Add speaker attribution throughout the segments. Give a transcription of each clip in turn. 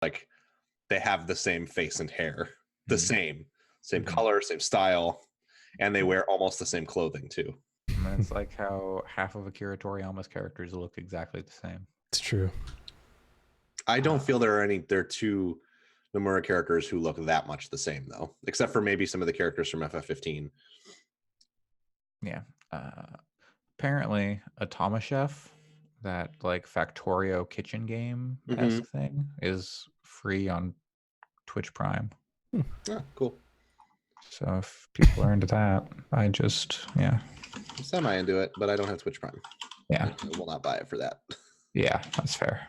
Speaker 1: like they have the same face and hair, the same color, same style, and they wear almost the same clothing too.
Speaker 2: I mean, it's like how half of Akira Toriyama's characters look exactly the same.
Speaker 3: It's true.
Speaker 1: I don't feel there are two Nomura characters who look that much the same though, except for maybe some of the characters from FF15.
Speaker 2: Yeah. Apparently, Atoma Chef, that like Factorio kitchen game thing, is free on Twitch Prime.
Speaker 1: Yeah, cool.
Speaker 2: So if people are into that, I'm
Speaker 1: semi into it, but I don't have Twitch Prime.
Speaker 2: Yeah,
Speaker 1: I will not buy it for that.
Speaker 2: Yeah, that's fair.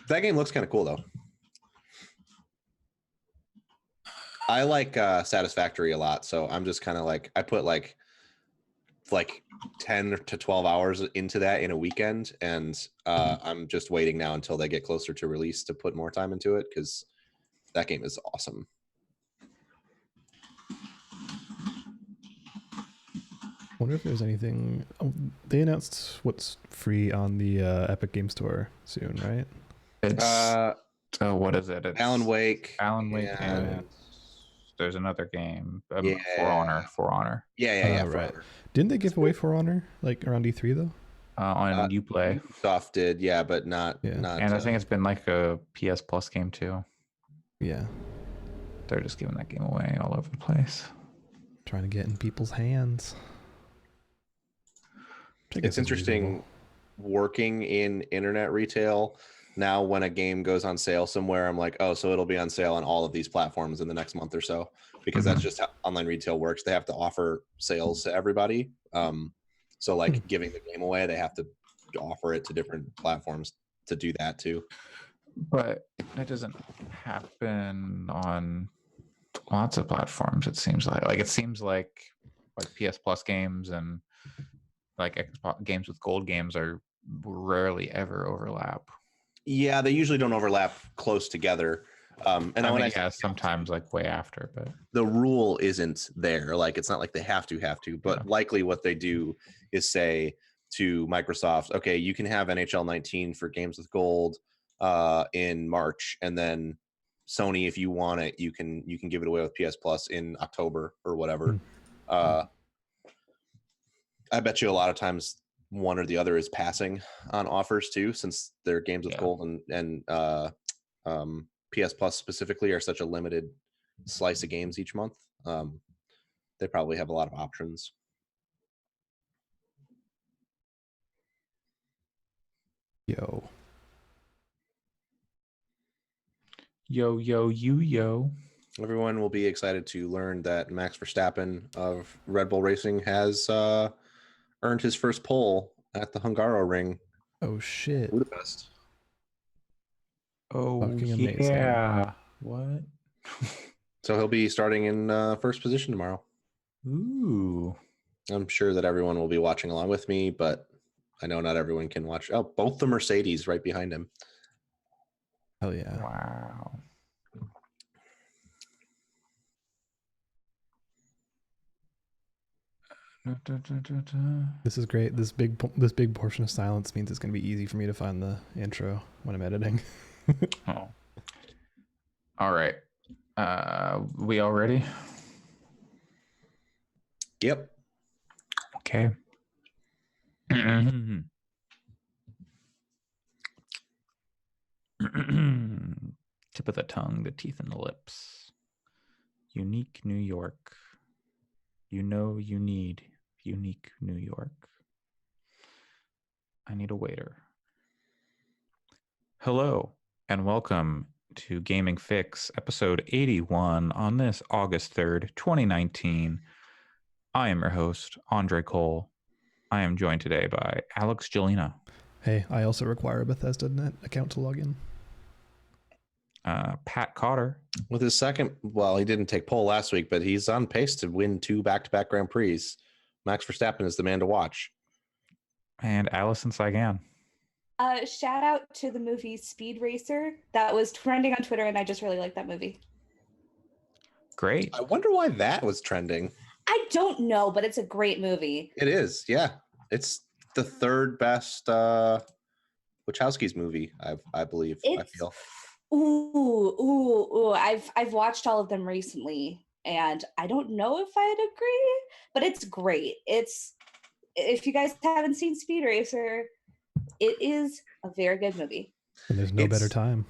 Speaker 1: That game looks kind of cool though. I like Satisfactory a lot, so I'm just kind of like, I put like 10 to 12 hours into that in a weekend, and I'm just waiting now until they get closer to release to put more time into it, because that game is awesome.
Speaker 3: I wonder if there's anything. Oh, they announced what's free on the Epic Game Store soon, right?
Speaker 2: It's what is it? It's
Speaker 1: Alan Wake,
Speaker 2: and there's another game, For Honor.
Speaker 1: Yeah.
Speaker 3: Right. Didn't they give away For Honor like around E3 though?
Speaker 2: On Uplay.
Speaker 1: Soft did, but not. And
Speaker 2: I think it's been like a PS Plus game too.
Speaker 3: Yeah.
Speaker 2: They're just giving that game away all over the place.
Speaker 3: Trying to get in people's hands.
Speaker 1: It's interesting working in internet retail. Now when a game goes on sale somewhere, I'm like, oh, so it'll be on sale on all of these platforms in the next month or so, because that's just how online retail works. They have to offer sales to everybody. So like giving the game away, they have to offer it to different platforms to do that too.
Speaker 2: But that doesn't happen on lots of platforms, it seems like. It seems like PS Plus games and like Xbox games with gold games are rarely ever overlap. Yeah,
Speaker 1: they usually don't overlap close together.
Speaker 2: Sometimes like way after, but
Speaker 1: the rule isn't there. Like it's not like they have to, but likely what they do is say to Microsoft, okay, you can have NHL 19 for games with gold in March, and then Sony, if you want it, you can give it away with PS Plus in October or whatever. I bet you a lot of times one or the other is passing on offers too, since their games with gold and PS Plus specifically are such a limited slice of games each month. They probably have a lot of options.
Speaker 3: Yo.
Speaker 1: Everyone will be excited to learn that Max Verstappen of Red Bull Racing has earned his first pole at the Hungaroring.
Speaker 3: Oh shit!
Speaker 1: Budapest.
Speaker 2: Oh,
Speaker 3: fucking amazing!
Speaker 2: Yeah. What?
Speaker 1: So he'll be starting in first position tomorrow.
Speaker 2: Ooh.
Speaker 1: I'm sure that everyone will be watching along with me, but I know not everyone can watch. Oh, both the Mercedes right behind him.
Speaker 3: Hell yeah!
Speaker 2: Wow.
Speaker 3: This is great. This big portion of silence means it's going to be easy for me to find the intro when I'm editing.
Speaker 2: Oh. All right. We all ready?
Speaker 1: Yep.
Speaker 2: Okay. Tip of the tongue, the teeth, and the lips. Unique New York. You know you need unique New York. I need a waiter. Hello, and welcome to Gaming Fix, episode 81 on this August 3rd, 2019. I am your host, Andre Cole. I am joined today by Alex Gelina.
Speaker 3: Hey, I also require a Bethesda.net account to log in.
Speaker 2: Pat Cotter.
Speaker 1: With his second, well, he didn't take pole last week, but he's on pace to win 2 back-to-back Grand Prix. Max Verstappen is the man to watch.
Speaker 2: And Allison Saigan.
Speaker 4: Shout out to the movie Speed Racer. That was trending on Twitter, and I just really like that movie.
Speaker 1: Great. I wonder why that was trending.
Speaker 4: I don't know, but it's a great movie.
Speaker 1: It is, yeah. It's the third best Wachowski's movie, I believe. I feel
Speaker 4: Ooh. I've watched all of them recently, and I don't know if I'd agree, but it's great. It's if you guys haven't seen Speed Racer, it is a very good movie.
Speaker 3: And there's no better
Speaker 1: It's
Speaker 3: time.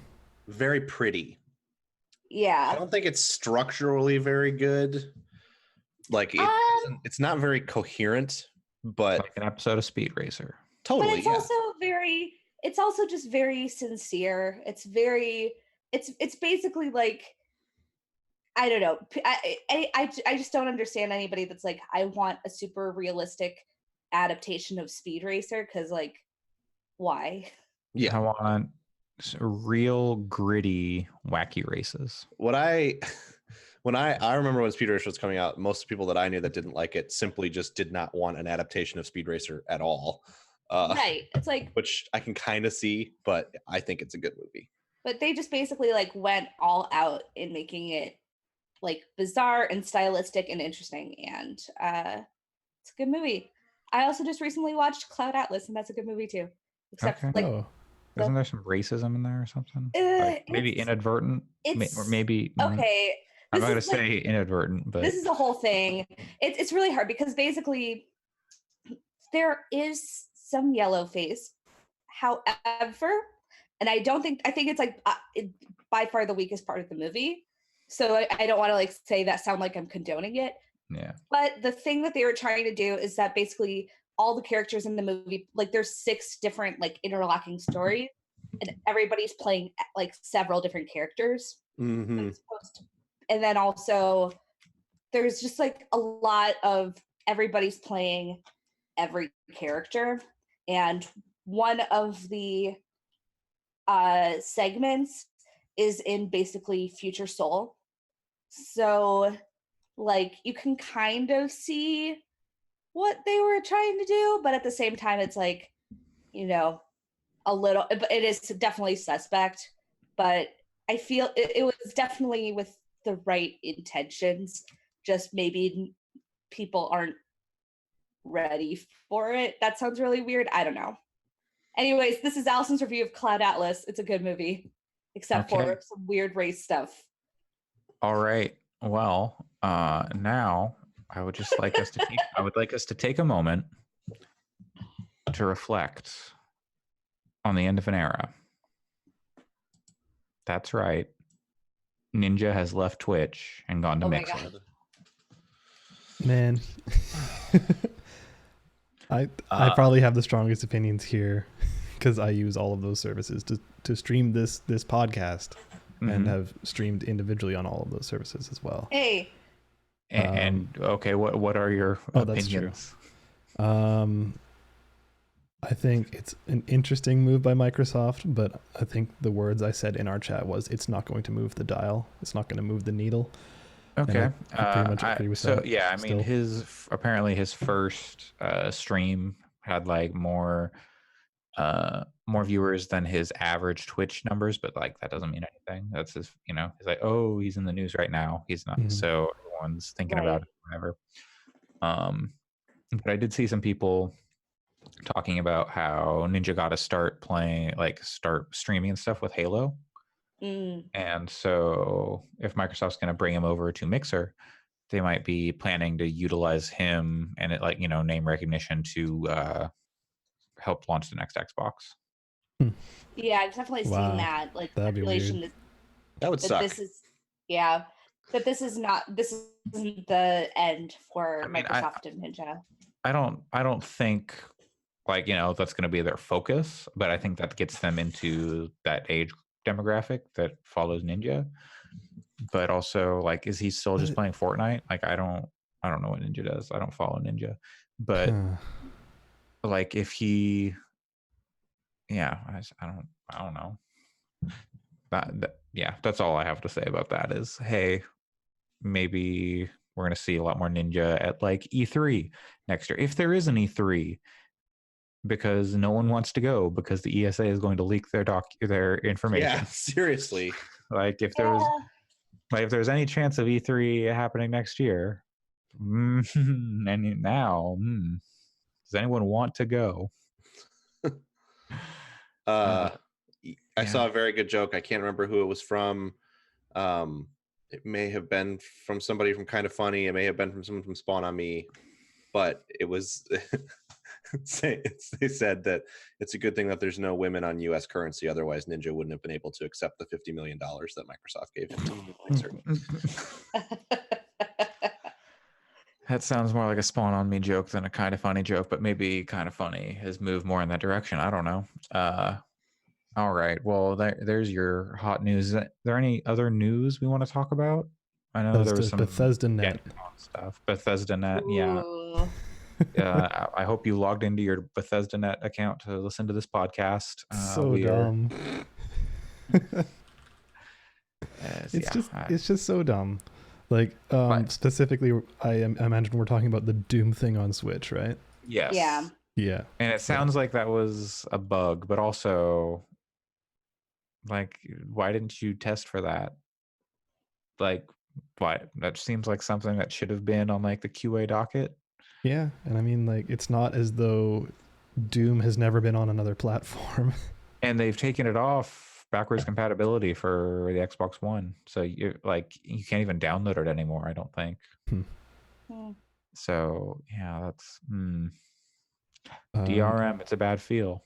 Speaker 1: very pretty. I
Speaker 4: Yeah.
Speaker 1: don't think it's structurally very good. Like it's not very coherent, but
Speaker 2: Like an episode of Speed Racer.
Speaker 1: totally.
Speaker 4: But it's also very. It's also just very sincere. It's very. It's basically like. I don't know. I just don't understand anybody that's like, I want a super realistic adaptation of Speed Racer, because like, why?
Speaker 1: Yeah.
Speaker 2: I want real gritty, wacky races.
Speaker 1: What when I remember when Speed Racer was coming out, most people that I knew that didn't like it simply just did not want an adaptation of Speed Racer at all.
Speaker 4: Right. It's like,
Speaker 1: Which I can kind of see, but I think it's a good movie.
Speaker 4: but they just basically like went all out in making it like bizarre and stylistic and interesting, and it's a good movie. I also just recently watched Cloud Atlas, and that's a good movie too. Except
Speaker 2: Okay.
Speaker 4: like,
Speaker 3: Oh,
Speaker 2: Isn't there some racism in there or something? Maybe
Speaker 4: it's-
Speaker 2: inadvertent, or maybe.
Speaker 4: okay.
Speaker 2: I'm not going to
Speaker 4: This is, like,
Speaker 2: say inadvertent, but
Speaker 4: this is a whole thing. It's really hard because basically there is some yellow face. However, and I think it's like by far the weakest part of the movie. So I don't want to like say that sound like I'm condoning it.
Speaker 2: yeah.
Speaker 4: But the thing that they were trying to do is that basically all the characters in the movie, like there's 6 different like interlocking stories, and everybody's playing like several different characters.
Speaker 1: Mm-hmm.
Speaker 4: And then also there's just like a lot of everybody's playing every character, and one of the segments is in basically Future Soul. So like you can kind of see what they were trying to do, but at the same time it's like, you know, a little, it is definitely suspect, but I feel it was definitely with the right intentions, just maybe people aren't ready for it. That sounds really weird. I don't know. Anyways, this is Allison's review of Cloud Atlas. It's a good movie, except
Speaker 2: Okay.
Speaker 4: for some weird race stuff.
Speaker 2: All right. Well, now I would just like us to take a moment to reflect on the end of an era. That's right. Ninja has left Twitch and gone to
Speaker 4: Oh my
Speaker 2: Mixer.
Speaker 4: God.
Speaker 3: man. I probably have the strongest opinions here because I use all of those services to stream this podcast and have streamed individually on all of those services as well.
Speaker 4: Hey.
Speaker 2: And okay, what are your opinions?
Speaker 3: That's true. I think it's an interesting move by Microsoft, but I think the words I said in our chat was it's not going to move the dial. It's not going to move the needle.
Speaker 2: Okay.
Speaker 3: I pretty much agree with that.
Speaker 2: Yeah, I mean,
Speaker 3: still.
Speaker 2: apparently his first stream had like more viewers than his average Twitch numbers, but like that doesn't mean anything. That's his, he's like, oh, he's in the news right now. He's not, so everyone's thinking about it, whatever. But I did see some people talking about how Ninja got to start streaming and stuff with Halo. And so if Microsoft's going to bring him over to Mixer, they might be planning to utilize him and it name recognition to help launch the next Xbox.
Speaker 4: Yeah, I've definitely seen that. Like
Speaker 3: that'd be weird.
Speaker 1: That would suck.
Speaker 4: That this isn't the end for Microsoft and Ninja.
Speaker 2: I don't think that's going to be their focus, but I think that gets them into that age demographic that follows Ninja. But also, like, is he still just playing Fortnite? Like, I don't know what Ninja does. I don't follow Ninja, but like, if he, I don't know. That's all I have to say about that. Is hey, maybe we're gonna see a lot more Ninja at like E3 next year, if there is an E3, because no one wants to go because the ESA is going to leak their information.
Speaker 1: Yeah, seriously.
Speaker 2: Like if there's any chance of E3 happening next year, and now, does anyone want to go?
Speaker 1: I I saw a very good joke. I can't remember who it was from. It may have been from somebody from Kind of Funny. It may have been from someone from Spawn on Me, but it was they said that it's a good thing that there's no women on U.S. currency. Otherwise, Ninja wouldn't have been able to accept the $50 million that Microsoft gave him to
Speaker 2: That sounds more like a Spawn on Me joke than a Kind of Funny joke, but maybe Kind of Funny has moved more in that direction. I don't know. All right. Well, there's your hot news. Is there any other news we want to talk about? I know there was some
Speaker 3: Bethesda Net
Speaker 2: stuff. Bethesda Net, yeah.
Speaker 4: Ooh.
Speaker 2: I hope you logged into your Bethesda Net account to listen to this podcast.
Speaker 3: So dumb. It's just so dumb. Like specifically, I imagine we're talking about the Doom thing on Switch, right?
Speaker 2: Yes.
Speaker 3: Yeah.
Speaker 2: And it sounds like that was a bug, but also, like, why didn't you test for that? Like, why? That seems like something that should have been on like the QA docket.
Speaker 3: Yeah, and I mean, like, it's not as though Doom has never been on another platform.
Speaker 2: And they've taken it off backwards compatibility for the Xbox One, so you can't even download it anymore, I don't think. So yeah, that's DRM. It's a bad feel.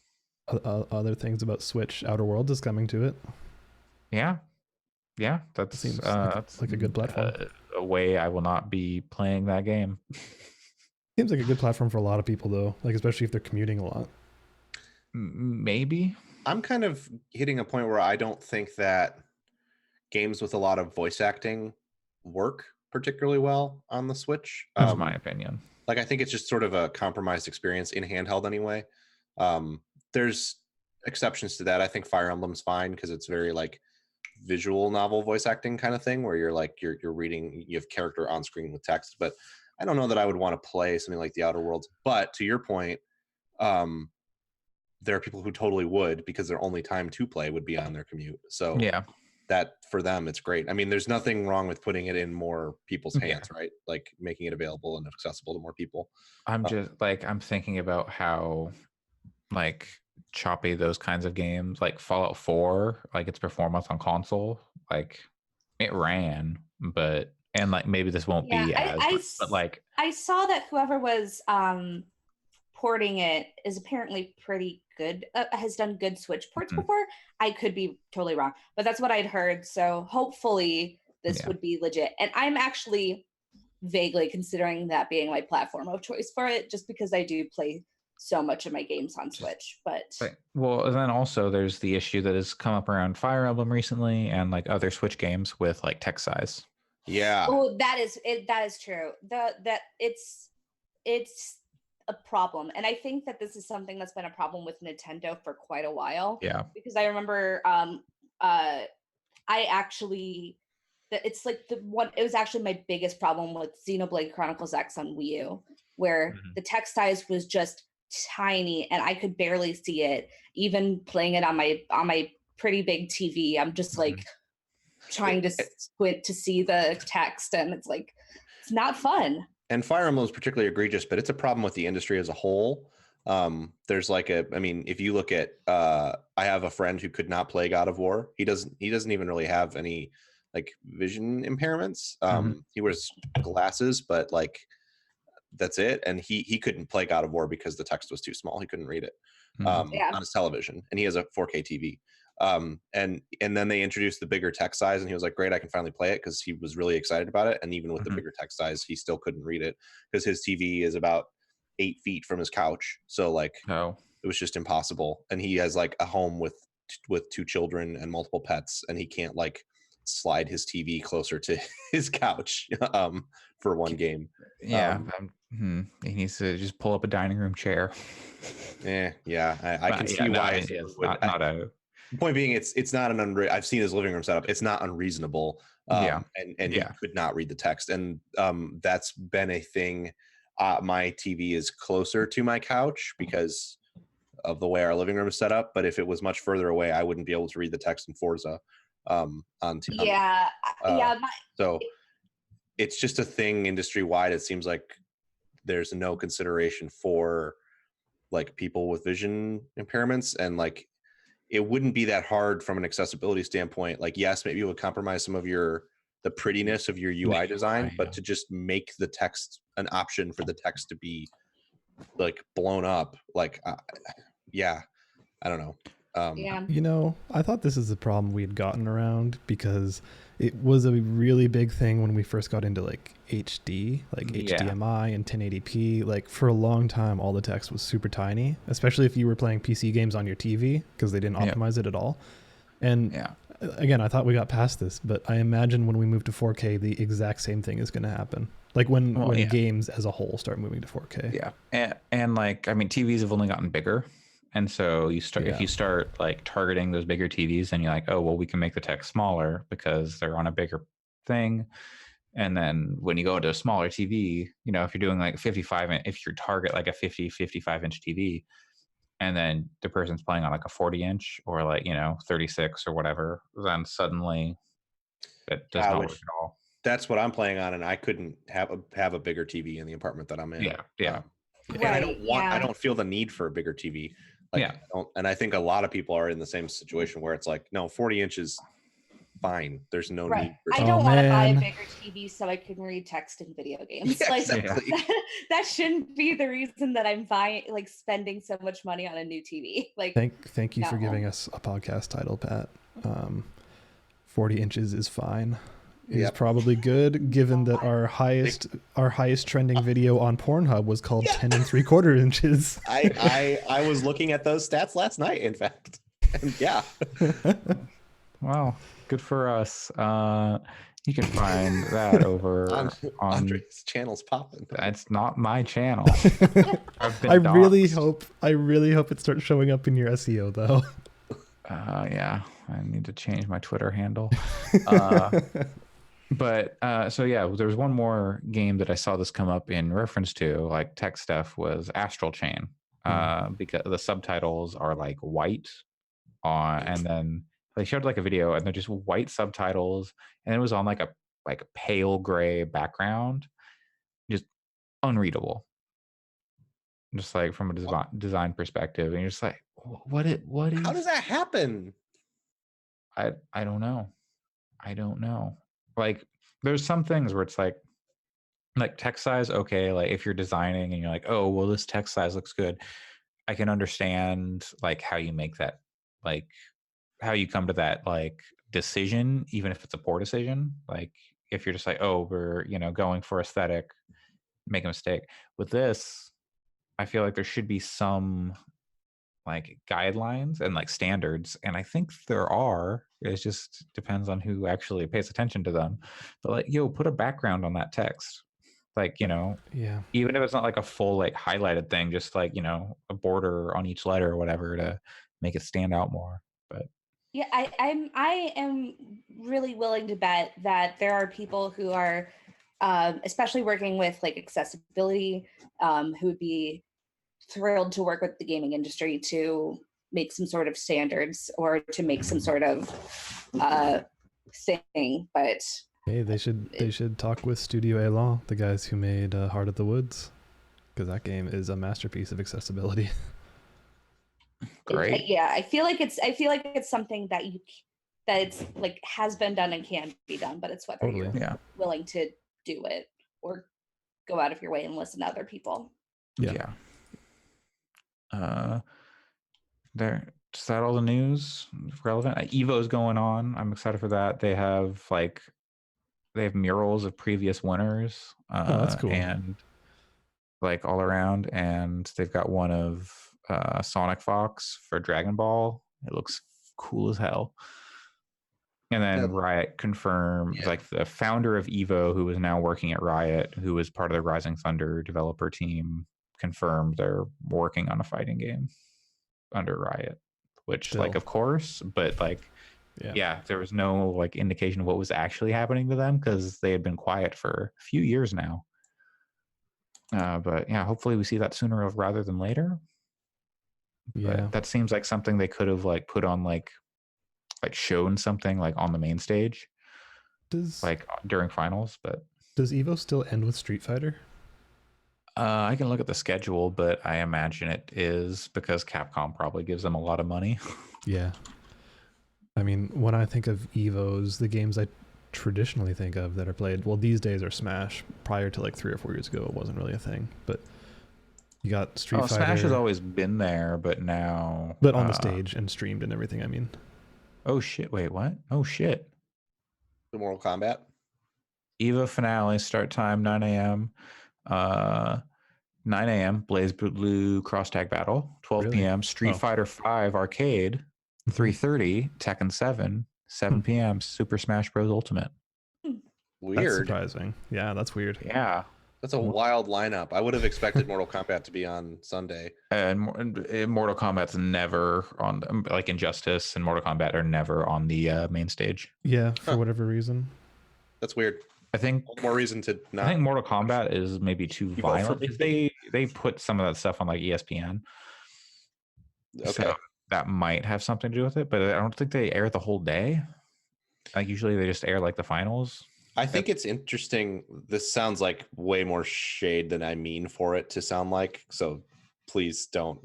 Speaker 3: Other things about Switch, Outer Worlds is coming to it.
Speaker 2: Yeah, that
Speaker 3: seems like a good platform.
Speaker 2: A way I will not be playing that game.
Speaker 3: Seems like a good platform for a lot of people, though, like especially if they're commuting a lot.
Speaker 2: Maybe.
Speaker 1: I'm kind of hitting a point where I don't think that games with a lot of voice acting work particularly well on the Switch.
Speaker 2: That's my opinion.
Speaker 1: Like, I think it's just sort of a compromised experience in handheld anyway. There's exceptions to that. I think Fire Emblem's fine because it's very like visual novel voice acting kind of thing where you're reading, you have character on screen with text, but I don't know that I would want to play something like the Outer Worlds. But to your point, there are people who totally would, because their only time to play would be on their commute. So
Speaker 2: yeah,
Speaker 1: that for them, it's great. I mean, there's nothing wrong with putting it in more people's hands, right? Like making it available and accessible to more people.
Speaker 2: I'm just I'm thinking about how like choppy those kinds of games, like Fallout 4, like its performance on console, like it ran, but and like maybe this won't be as but like
Speaker 4: I saw that whoever was porting it is apparently pretty good, has done good Switch ports before. I could be totally wrong, but that's what I'd heard. So hopefully this would be legit. And I'm actually vaguely considering that being my platform of choice for it, just because I do play so much of my games on Switch. But
Speaker 2: well, and then also there's the issue that has come up around Fire Emblem recently and like other Switch games with like text size.
Speaker 1: Yeah.
Speaker 4: Oh, that is true. That it's a problem, and I think that this is something that's been a problem with Nintendo for quite a while.
Speaker 2: Yeah,
Speaker 4: because I remember it's like it was actually my biggest problem with Xenoblade Chronicles X on Wii U, where the text size was just tiny and I could barely see it. Even playing it on my pretty big TV, I'm just like trying to squint to see the text, and it's like it's not fun.
Speaker 1: And Fire Emblem is particularly egregious, but it's a problem with the industry as a whole. There's if you look at, I have a friend who could not play God of War. He doesn't even really have any like vision impairments. He wears glasses, but like that's it. And he couldn't play God of War because the text was too small. He couldn't read it on his television, and he has a 4K TV. And then they introduced the bigger text size, and he was like, great, I can finally play it, because he was really excited about it. And even with the bigger text size, he still couldn't read it because his TV is about 8 feet from his couch. So like it was just impossible. And he has like a home with 2 children and multiple pets, and he can't like slide his TV closer to his couch for one game.
Speaker 2: He needs to just pull up a dining room chair.
Speaker 1: I can see why the point being, it's not I've seen his living room setup. It's not unreasonable. And he could not read the text. And that's been a thing. My TV is closer to my couch because of the way our living room is set up. But if it was much further away, I wouldn't be able to read the text in Forza. So it's just a thing industry wide. It seems like there's no consideration for like people with vision impairments, and like it wouldn't be that hard from an accessibility standpoint. Like, yes, maybe it would compromise some of the prettiness of your UI design, but to just make the text an option for the text to be like blown up, like, yeah, I don't know.
Speaker 3: You know, I thought this is a problem we had gotten around because it was a really big thing when we first got into like HD, like HDMI and 1080p. Like for a long time, all the text was super tiny, especially if you were playing PC games on your TV because they didn't optimize it at all. And again, I thought we got past this, but I imagine when we move to 4K, the exact same thing is going to happen. Like when games as a whole start moving to 4K.
Speaker 2: Yeah. And like, I mean, TVs have only gotten bigger. And so you start if you start like targeting those bigger TVs, and you're like, oh, well, we can make the text smaller because they're on a bigger thing. And then when you go to a smaller TV, you know, if you're doing like 55, if you target like a 55 inch TV, and then the person's playing on like a 40 inch or like, you know, 36 or whatever, then suddenly it does not work at all.
Speaker 1: That's what I'm playing on, and I couldn't have a bigger TV in the apartment that I'm in. And I don't feel the need for a bigger TV. Like, I think a lot of people are in the same situation where it's like, no, 40 inches, fine. There's no need.
Speaker 4: I don't want to buy a bigger TV so I can read text in video games. That shouldn't be the reason that I'm spending so much money on a new TV. Like,
Speaker 3: thank you for giving us a podcast title, Pat. 40 inches is fine. Is probably good, given that our highest trending video on Pornhub was called 10 3/4 inches.
Speaker 1: I was looking at those stats last night, in fact. And
Speaker 2: Wow, good for us. You can find that over on
Speaker 1: Andre's channel's popping.
Speaker 2: That's not my channel.
Speaker 3: I really hope it starts showing up in your SEO though.
Speaker 2: I need to change my Twitter handle. But so there was one more game that I saw this come up in reference to, like tech stuff, was Astral Chain, because the subtitles are like white, and then they showed like a video and they're just white subtitles, and it was on like a pale gray background, just unreadable, just like from a design perspective, and you're just like, what is?
Speaker 1: How does that happen?
Speaker 2: I don't know. Like there's some things where it's like text size, okay, like if you're designing and you're like, oh well, this text size looks good, I can understand like how you make that, like how you come to that like decision, even if it's a poor decision. Like if you're just like, oh, we're going for aesthetic, make a mistake. With this, I feel like there should be some like guidelines and like standards, and I think there are. It just depends on who actually pays attention to them. But like, put a background on that text, like even if it's not like a full like highlighted thing, just like a border on each letter or whatever to make it stand out more. But
Speaker 4: I am really willing to bet that there are people who are especially working with like accessibility, who would be thrilled to work with the gaming industry to make some sort of standards or to make some sort of thing. But
Speaker 3: hey, they should talk with Studio Elan, the guys who made Heart of the Woods, because that game is a masterpiece of accessibility.
Speaker 2: Great.
Speaker 4: I feel like it's something that it's like has been done and can be done, but it's whether you're willing to do it or go out of your way and listen to other people.
Speaker 2: Is that all the news relevant? Evo's going on. I'm excited for that. They have murals of previous winners.
Speaker 3: That's cool.
Speaker 2: And like all around, and they've got one of Sonic Fox for Dragon Ball. It looks cool as hell. And then Riot confirmed, like the founder of Evo, who is now working at Riot, who was part of the Rising Thunder developer team, confirmed they're working on a fighting game under Riot, which like, of course, but like, there was no like indication of what was actually happening to them because they had been quiet for a few years now. But hopefully we see that sooner rather than later. But that seems like something they could have like put on like shown something like on the main stage, like during finals. But
Speaker 3: does Evo still end with Street Fighter?
Speaker 2: I can look at the schedule, but I imagine it is because Capcom probably gives them a lot of money.
Speaker 3: Yeah. I mean, when I think of Evos, the games I traditionally think of that are played, well, these days are Smash. Prior to like 3 or 4 years ago, it wasn't really a thing. But you got Street Fighter.
Speaker 2: Smash has always been there, but now.
Speaker 3: But on the stage and streamed and everything, I mean.
Speaker 2: Oh, shit. Wait, what? Oh, shit.
Speaker 1: The Mortal Kombat?
Speaker 2: EVO finale, start time 9 a.m. 9 a.m. Blaze Blue Cross Tag Battle. 12
Speaker 3: Really?
Speaker 2: p.m. Street Fighter 5 Arcade. 3:30 Tekken 7. 7 p.m. Super Smash Bros. Ultimate.
Speaker 1: Weird.
Speaker 3: That's surprising. Yeah, that's weird.
Speaker 2: Yeah.
Speaker 1: That's a wild lineup. I would have expected Mortal Kombat to be on Sunday.
Speaker 2: And Mortal Kombat's never on, like Injustice and Mortal Kombat are never on the main stage.
Speaker 3: Yeah, for whatever reason.
Speaker 1: That's weird.
Speaker 2: I think
Speaker 1: One more reason to not.
Speaker 2: I think Mortal Kombat is maybe too violent. They put some of that stuff on like ESPN.
Speaker 1: Okay.
Speaker 2: So that might have something to do with it, but I don't think they air the whole day. Like usually they just air like the finals.
Speaker 1: I think it's interesting. This sounds like way more shade than I mean for it to sound like. So please don't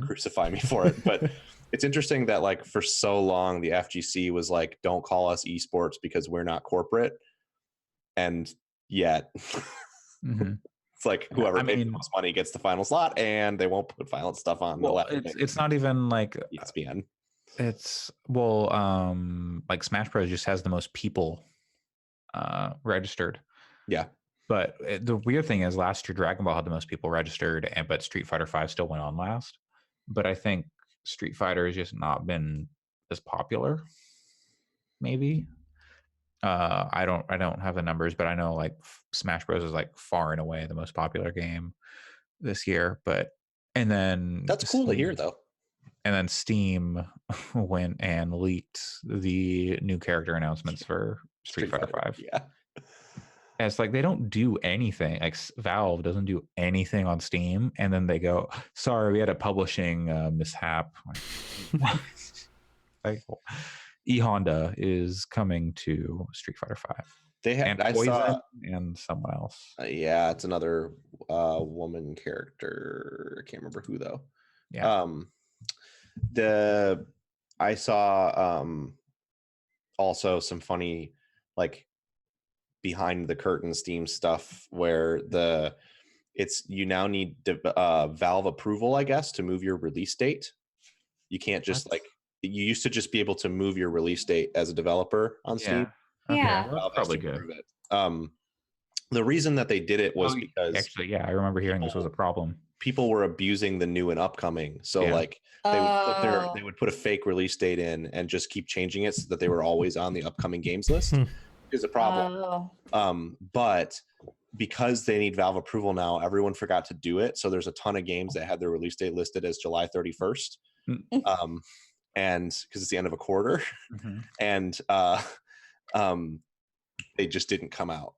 Speaker 1: crucify me for it. But it's interesting that like for so long, the FGC was like, don't call us esports because we're not corporate. And yet it's like whoever pays the most money gets the final slot, and they won't put violent stuff on.
Speaker 2: Well, it's not even like
Speaker 1: ESPN.
Speaker 2: It's like Smash Bros just has the most people registered.
Speaker 1: Yeah.
Speaker 2: But the weird thing is last year Dragon Ball had the most people registered, but Street Fighter 5 still went on last. But I think Street Fighter has just not been as popular. Maybe. I don't have the numbers, but I know like Smash Bros is like far and away the most popular game this year. And then
Speaker 1: that's cool to hear though.
Speaker 2: And then Steam went and leaked the new character announcements for Street Fighter 5.
Speaker 1: Yeah.
Speaker 2: And it's like they don't do anything. Like Valve doesn't do anything on Steam, and then they go, "Sorry, we had a publishing mishap." Like, E-Honda is coming to Street Fighter 5.
Speaker 1: They had
Speaker 2: and Poison and someone else.
Speaker 1: Yeah, it's another woman character. I can't remember who though.
Speaker 2: Yeah.
Speaker 1: I saw also some funny like behind the curtain Steam stuff where you now need Valve approval, I guess, to move your release date. You can't just you used to just be able to move your release date as a developer on Steam.
Speaker 4: Yeah.
Speaker 2: That's probably good.
Speaker 1: The reason that they did it was because
Speaker 2: actually, I remember hearing this was a problem.
Speaker 1: People were abusing the new and upcoming. So like they would put a fake release date in and just keep changing it so that they were always on the upcoming games list. Is a problem. But because they need Valve approval now, everyone forgot to do it. So there's a ton of games that had their release date listed as July 31st. And because it's the end of a quarter. And they just didn't come out.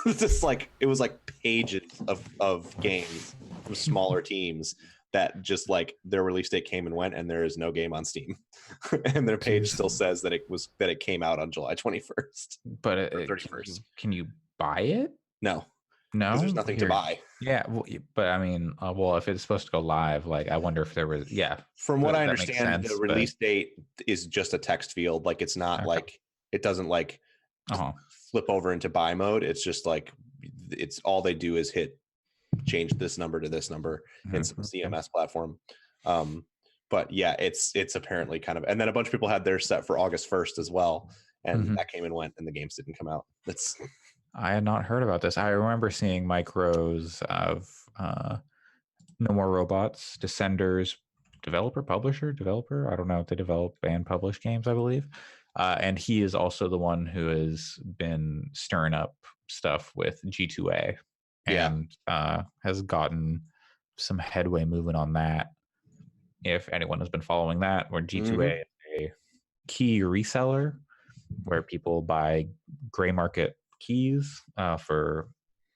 Speaker 1: It was like pages of games from smaller teams that just like their release date came and went, and there is no game on Steam, and their page still says that it came out on July 21st,
Speaker 2: but
Speaker 1: 31st.
Speaker 2: Can you buy it?
Speaker 1: No, because there's nothing to buy.
Speaker 2: Yeah, but I mean, if it's supposed to go live, like I wonder if there was.
Speaker 1: From what I understand, the release date is just a text field. Like it's not like it doesn't like flip over into buy mode. It's just like it's all they do is change this number to this number in some CMS platform. But yeah, it's apparently kind of, and then a bunch of people had theirs set for August 1st as well, and that came and went, and the games didn't come out.
Speaker 2: I had not heard about this. I remember seeing micros of No More Robots, Descenders, developer. I don't know if they develop and publish games, I believe. And he is also the one who has been stirring up stuff with G2A and has gotten some headway moving on that. If anyone has been following that, where G2A is a key reseller where people buy gray market keys for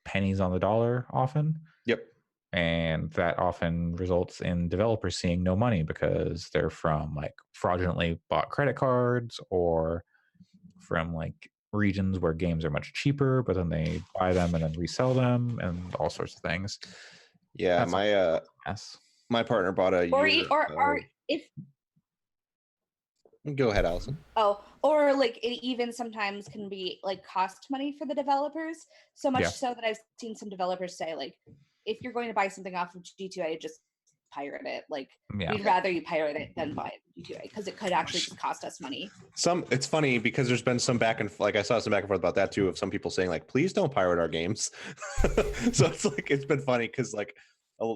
Speaker 2: pennies on the dollar often.
Speaker 1: Yep.
Speaker 2: And that often results in developers seeing no money because they're from like fraudulently bought credit cards or from like regions where games are much cheaper, but then they buy them and then resell them and all sorts of things.
Speaker 1: Yeah, my partner bought a Go ahead, Allison.
Speaker 4: Oh, or like it even sometimes can be like cost money for the developers. So much so that I've seen some developers say, like, if you're going to buy something off of G2A, just pirate it. Like, we'd rather you pirate it than buy it G2A because it could actually just cost us money.
Speaker 1: It's funny because there's been some I saw some back and forth about that too, of some people saying like, please don't pirate our games. So it's like, it's been funny because like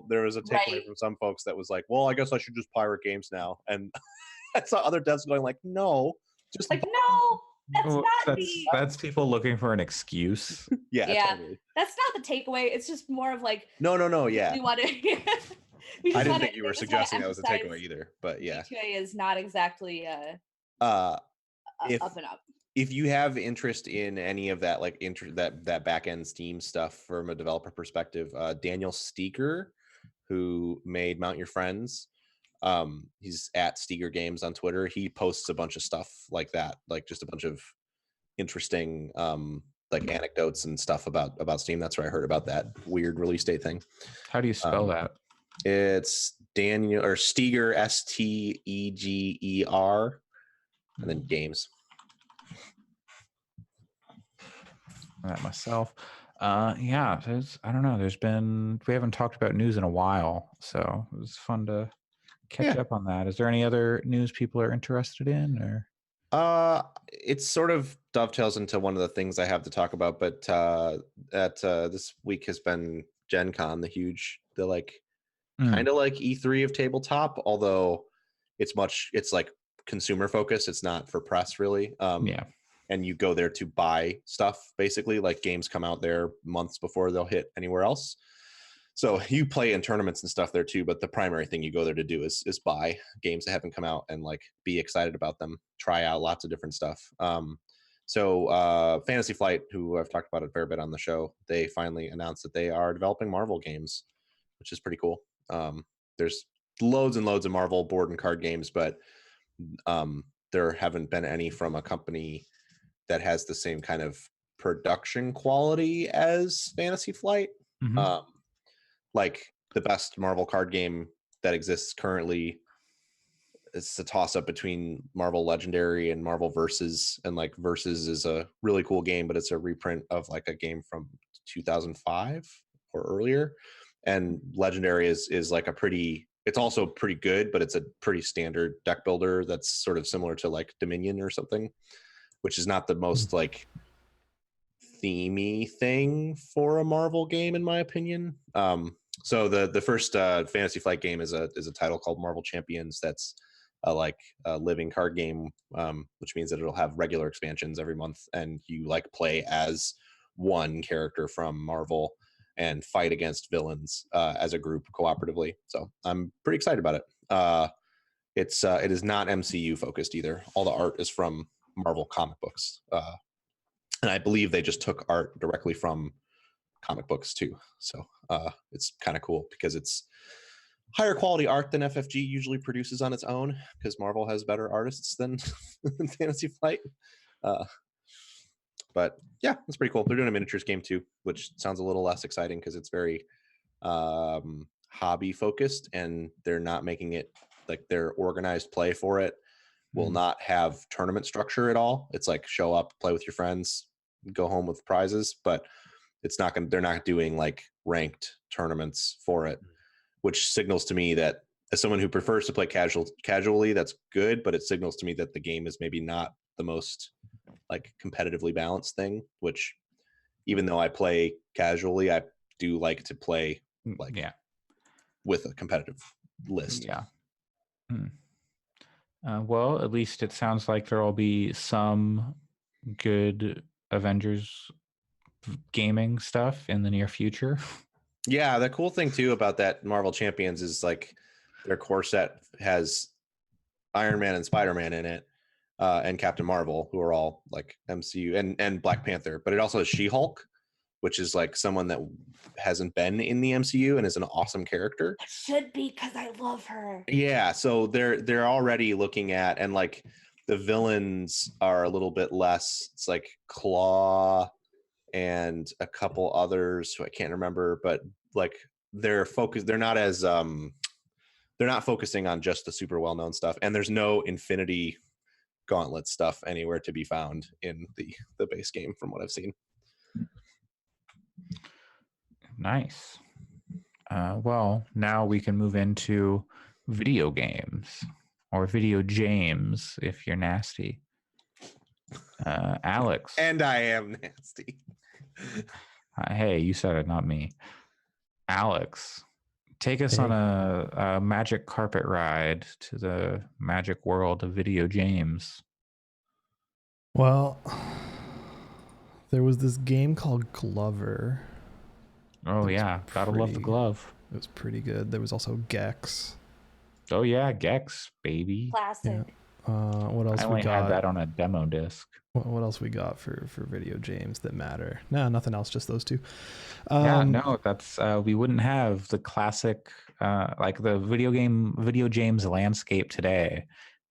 Speaker 1: there was a takeaway from some folks that was like, well, I guess I should just pirate games now. And I saw other devs going like, no, just
Speaker 4: like, no,
Speaker 2: that's people looking for an excuse.
Speaker 1: Yeah, totally.
Speaker 4: That's not the takeaway. It's just more of like,
Speaker 1: no, yeah.
Speaker 4: We want to.
Speaker 1: I didn't think you were suggesting that was a takeaway either, but yeah.
Speaker 4: G2A is not exactly
Speaker 1: up
Speaker 4: and up.
Speaker 1: If you have interest in any of that, like that back end Steam stuff from a developer perspective, Daniel Steger, who made Mount Your Friends, he's at Steger Games on Twitter. He posts a bunch of stuff like that, like just a bunch of interesting like anecdotes and stuff about Steam. That's where I heard about that weird release date thing.
Speaker 2: How do you spell that?
Speaker 1: It's Daniel or Steger, Steger, and then Games.
Speaker 2: That myself. Yeah, I don't know. We haven't talked about news in a while, so it was fun to catch up on that. Is there any other news people are interested in, or?
Speaker 1: It sort of dovetails into one of the things I have to talk about, but this week has been Gen Con, the like kind of like E3 of tabletop, although it's like consumer focused. It's not for press really. And you go there to buy stuff, basically. Like games come out there months before they'll hit anywhere else. So you play in tournaments and stuff there too, but the primary thing you go there to do is buy games that haven't come out and like be excited about them, try out lots of different stuff. So Fantasy Flight, who I've talked about a fair bit on the show, they finally announced that they are developing Marvel games, which is pretty cool. There's loads and loads of Marvel board and card games, but there haven't been any from a company that has the same kind of production quality as Fantasy Flight. Like the best Marvel card game that exists currently, it's a toss-up between Marvel Legendary and Marvel Versus, and like Versus is a really cool game, but it's a reprint of like a game from 2005 or earlier, and Legendary is like it's also pretty good, but it's a pretty standard deck builder that's sort of similar to like Dominion or something, which is not the most like themey thing for a Marvel game in my opinion. So the first Fantasy Flight game is a title called Marvel Champions. That's a living card game, which means that it'll have regular expansions every month, and you like play as one character from Marvel and fight against villains as a group cooperatively. So I'm pretty excited about it. It is not MCU focused either. All the art is from Marvel comic books, and I believe they just took art directly from comic books too. So it's kind of cool because it's higher quality art than FFG usually produces on its own, because Marvel has better artists than Fantasy Flight. But yeah, it's pretty cool. They're doing a miniatures game too, which sounds a little less exciting because it's very hobby focused, and they're not making it like their organized play for it will not have tournament structure at all. It's like show up, play with your friends, go home with prizes, but they're not doing like ranked tournaments for it, which signals to me that as someone who prefers to play casually, that's good, but it signals to me that the game is maybe not the most like competitively balanced thing, which even though I play casually, I do like to play with a competitive list.
Speaker 2: Well, at least it sounds like there will be some good Avengers gaming stuff in the near future.
Speaker 1: Yeah, the cool thing too about that Marvel Champions is like their core set has Iron Man and Spider-Man in it, and Captain Marvel, who are all like MCU, and Black Panther, but it also has She-Hulk, which is like someone that hasn't been in the MCU and is an awesome character.
Speaker 4: It should be, because I love her.
Speaker 1: Yeah, so they're already looking at, and like the villains are a little bit less. It's like Claw and a couple others who I can't remember, but like they're focused. They're not as they're not focusing on just the super well-known stuff, and there's no Infinity Gauntlet stuff anywhere to be found in the base game, from what I've seen.
Speaker 2: Nice. Well, now we can move into video games or video James if you're nasty. Alex.
Speaker 1: And I am nasty.
Speaker 2: Hey, you said it, not me. Alex, take us on a magic carpet ride to the magic world of video James.
Speaker 3: Well, there was this game called Glover.
Speaker 2: Oh yeah, gotta love the glove.
Speaker 3: It was pretty good. There was also Gex.
Speaker 2: Oh yeah, Gex, baby.
Speaker 4: Classic.
Speaker 3: Yeah. What else
Speaker 2: I
Speaker 3: we
Speaker 2: only
Speaker 3: got?
Speaker 2: had that on a demo disc.
Speaker 3: What else we got for video games that matter? No, nothing else. Just those two.
Speaker 2: Yeah, no, that's we wouldn't have the classic like the video James landscape today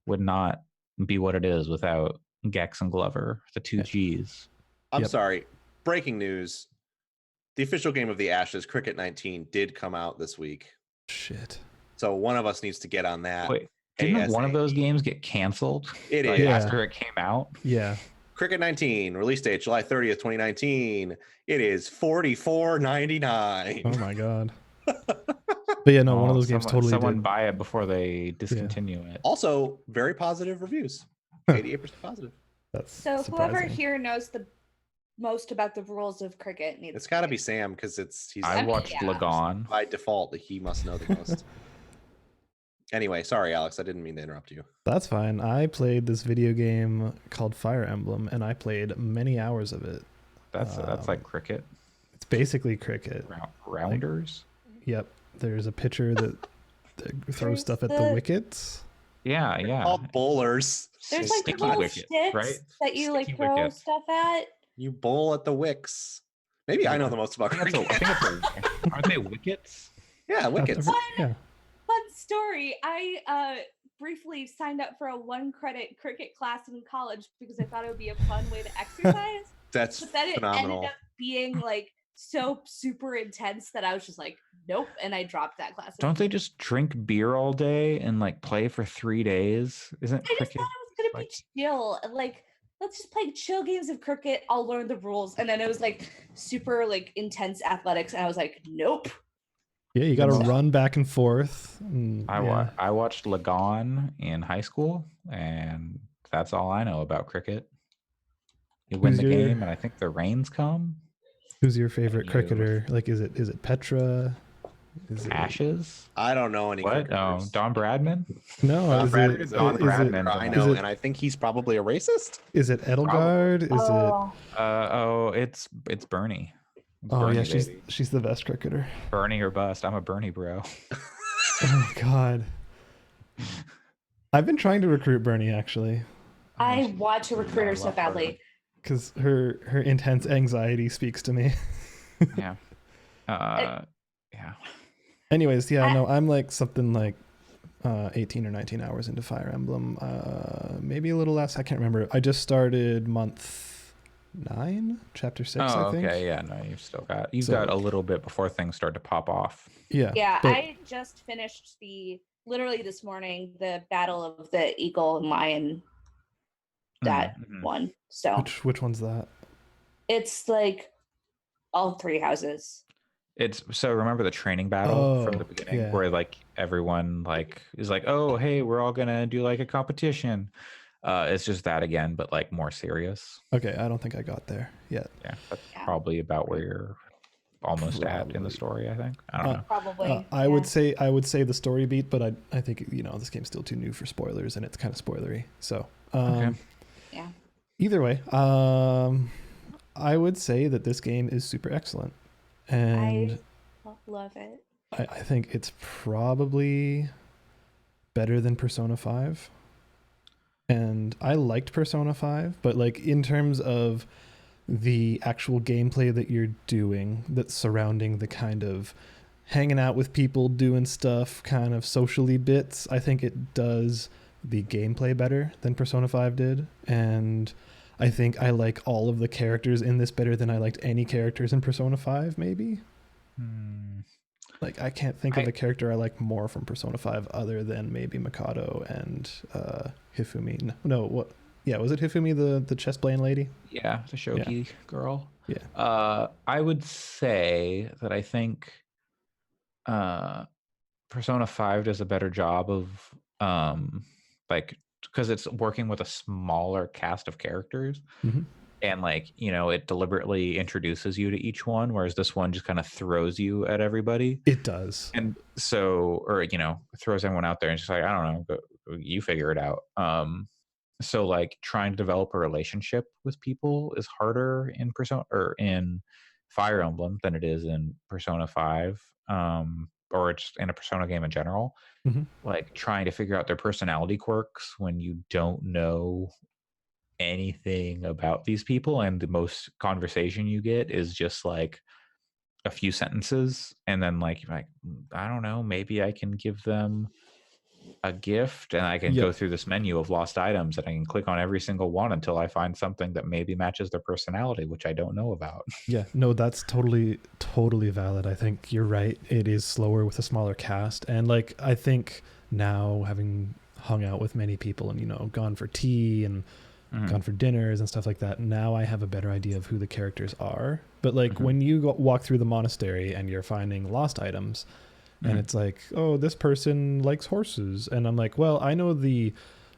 Speaker 2: would not be what it is without Gex and Glover, the two G's.
Speaker 1: I'm sorry. Breaking news. The official game of the Ashes, Cricket 19, did come out this week.
Speaker 3: Shit.
Speaker 1: So one of us needs to get on that.
Speaker 2: Wait, didn't one of those games get canceled?
Speaker 1: It
Speaker 2: like,
Speaker 1: is.
Speaker 2: after it came out?
Speaker 3: Yeah.
Speaker 1: Cricket 19, release date July 30th, 2019. It is $44.99.
Speaker 3: Oh my god. But yeah, no, one of those games totally
Speaker 2: someone
Speaker 3: did.
Speaker 2: buy it before they discontinue it.
Speaker 1: Also, very positive reviews. 88% positive.
Speaker 3: That's
Speaker 4: So
Speaker 3: surprising.
Speaker 4: whoever here knows the most about the rules of cricket needs.
Speaker 1: It's got to be Sam because he's
Speaker 2: I watched
Speaker 4: yeah.
Speaker 2: Lagon.
Speaker 1: by default. He must know the most. Anyway, sorry, Alex. I didn't mean to interrupt you.
Speaker 3: That's fine. I played this video game called Fire Emblem, and I played many hours of it.
Speaker 2: That's like cricket.
Speaker 3: It's basically cricket.
Speaker 2: Rounders.
Speaker 3: Yep. There's a pitcher that throws stuff at the wickets.
Speaker 2: Yeah, yeah.
Speaker 1: All bowlers.
Speaker 4: There's like
Speaker 2: Sticky
Speaker 4: little
Speaker 2: wicket,
Speaker 4: sticks
Speaker 2: right?
Speaker 4: that you like
Speaker 2: Sticky
Speaker 4: throw
Speaker 2: wicket.
Speaker 4: stuff at.
Speaker 1: You bowl at the wicks. Maybe I know the most about
Speaker 2: I think
Speaker 1: cricket.
Speaker 2: aren't they wickets?
Speaker 1: Yeah, wickets.
Speaker 3: Yeah.
Speaker 4: Fun story. I briefly signed up for a 1-credit cricket class in college because I thought it would be a fun way to exercise.
Speaker 1: That's
Speaker 4: But then it
Speaker 1: phenomenal.
Speaker 4: ended up being like so super intense that I was just like, nope, and I dropped that class.
Speaker 2: Don't they just drink beer all day and like play for 3 days? Isn't
Speaker 4: I just
Speaker 2: cricket?
Speaker 4: thought it was gonna be chill. Like, let's just play chill games of cricket. I'll learn the rules. And then it was like super like intense athletics, and I was like, nope.
Speaker 3: Yeah, you got to run back and forth.
Speaker 2: I watched Lagon in high school, and that's all I know about cricket. You win
Speaker 3: Who's
Speaker 2: the
Speaker 3: your-
Speaker 2: game, and I think the rains come.
Speaker 3: Who's your favorite
Speaker 2: you-
Speaker 3: cricketer? Like, is it Petra? Is it
Speaker 2: Ashes?
Speaker 1: I don't know any
Speaker 2: What?
Speaker 1: cricketers.
Speaker 2: Don Bradman?
Speaker 3: No,
Speaker 1: Don
Speaker 3: is
Speaker 1: Bradman
Speaker 3: it,
Speaker 1: is Don
Speaker 3: is
Speaker 2: Bradman.
Speaker 1: I
Speaker 3: it,
Speaker 1: know,
Speaker 3: is it,
Speaker 1: and I think he's probably a racist.
Speaker 3: is it Edelgard? Is
Speaker 2: It's Bernie. It's
Speaker 3: Oh
Speaker 2: Bernie,
Speaker 3: yeah,
Speaker 2: baby.
Speaker 3: she's the best cricketer.
Speaker 2: Bernie or bust. I'm a Bernie bro.
Speaker 3: Oh god. I've been trying to recruit Bernie actually,
Speaker 4: I want to recruit her so badly.
Speaker 3: because her intense anxiety speaks to me.
Speaker 2: Yeah. Yeah.
Speaker 3: Anyways, yeah, no, I'm like something like 18 or 19 hours into Fire Emblem. Maybe a little less. I can't remember. I just started month 9, chapter 6,
Speaker 2: Oh,
Speaker 3: I think.
Speaker 2: okay. Yeah. No, you've
Speaker 3: So-
Speaker 2: got a little bit before things start to pop off.
Speaker 3: Yeah.
Speaker 4: Yeah,
Speaker 3: but-
Speaker 4: I just finished literally this morning, the Battle of the Eagle and Lion, that
Speaker 2: Mhm.
Speaker 4: one. So
Speaker 3: Which one's that?
Speaker 4: it's like all 3 houses.
Speaker 2: It's so remember the training battle from
Speaker 3: Oh,
Speaker 2: the beginning
Speaker 3: yeah.
Speaker 2: where like everyone like is like, oh hey, we're all gonna do like a competition. It's just that again, but like more serious.
Speaker 3: Okay, I don't think I got there yet.
Speaker 2: Yeah, that's
Speaker 4: Yeah.
Speaker 2: probably about where you're almost at in the story. I think. I don't know.
Speaker 4: Probably.
Speaker 3: I would say the story beat, but I think this game's still too new for spoilers, and it's kind of spoilery. So
Speaker 2: Okay.
Speaker 4: Yeah.
Speaker 3: either way, I would say that this game is super excellent, and
Speaker 4: I love it.
Speaker 3: I think it's probably better than Persona 5. And I liked Persona 5, but like in terms of the actual gameplay that you're doing that's surrounding the kind of hanging out with people, doing stuff, kind of socially bits, I think it does the gameplay better than Persona 5 did. And I think I like all of the characters in this better than I liked any characters in Persona 5, maybe. Like, I can't think of a character I like more from Persona 5 other than maybe Mikado and Hifumi. No, what? Yeah, was it Hifumi, the chess playing lady?
Speaker 2: Yeah, the shogi girl.
Speaker 3: Yeah.
Speaker 2: I would say that I think Persona 5 does a better job of like, because it's working with a smaller cast of characters.
Speaker 3: Mm-hmm.
Speaker 2: And like, it deliberately introduces you to each one, whereas this one just kind of throws you at everybody.
Speaker 3: It does.
Speaker 2: And so, or throws everyone out there and just like, I don't know, you figure it out. So like trying to develop a relationship with people is harder in Persona or in Fire Emblem than it is in Persona 5, or just in a Persona game in general.
Speaker 3: Mm-hmm.
Speaker 2: Like trying to figure out their personality quirks when you don't know anything about these people, and the most conversation you get is just like a few sentences, and then like you're like, I don't know, maybe I can give them a gift, and I can go through this menu of lost items, and I can click on every single one until I find something that maybe matches their personality, which I don't know about.
Speaker 3: Yeah, no, that's totally valid. I think you're right. It is slower with a smaller cast, and like I think now, having hung out with many people and gone for tea and gone for dinners and stuff like that, now I have a better idea of who the characters are. But like when you walk through the monastery and you're finding lost items, and it's like, oh, this person likes horses, and I'm like, well, I know the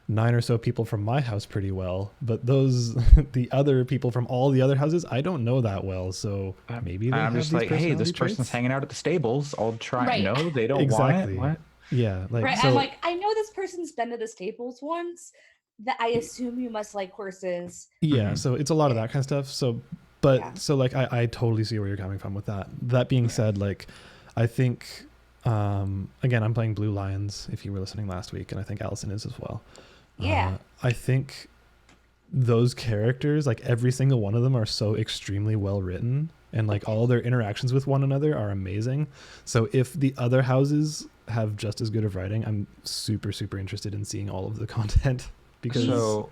Speaker 3: 9 or so people from my house pretty well, but those the other people from all the other houses I don't know that well, so maybe
Speaker 2: I'm just like, hey, this person's hanging out at the stables, I'll try.
Speaker 4: Right.
Speaker 2: No, they don't
Speaker 3: Exactly.
Speaker 2: want it. What?
Speaker 3: Yeah, like
Speaker 4: right.
Speaker 3: so,
Speaker 4: I'm like, I know this person's been to the stables once, that I assume you must like horses.
Speaker 3: yeah, so it's a lot of that kind of stuff. So so like I totally see where you're coming from with that. That being said, like I think again, I'm playing Blue Lions, if you were listening last week, and I think Allison is as well.
Speaker 4: Yeah.
Speaker 3: I think those characters, like every single one of them, are so extremely well written, and like all their interactions with one another are amazing. So if the other houses have just as good of writing, I'm super interested in seeing all of the content, because
Speaker 2: So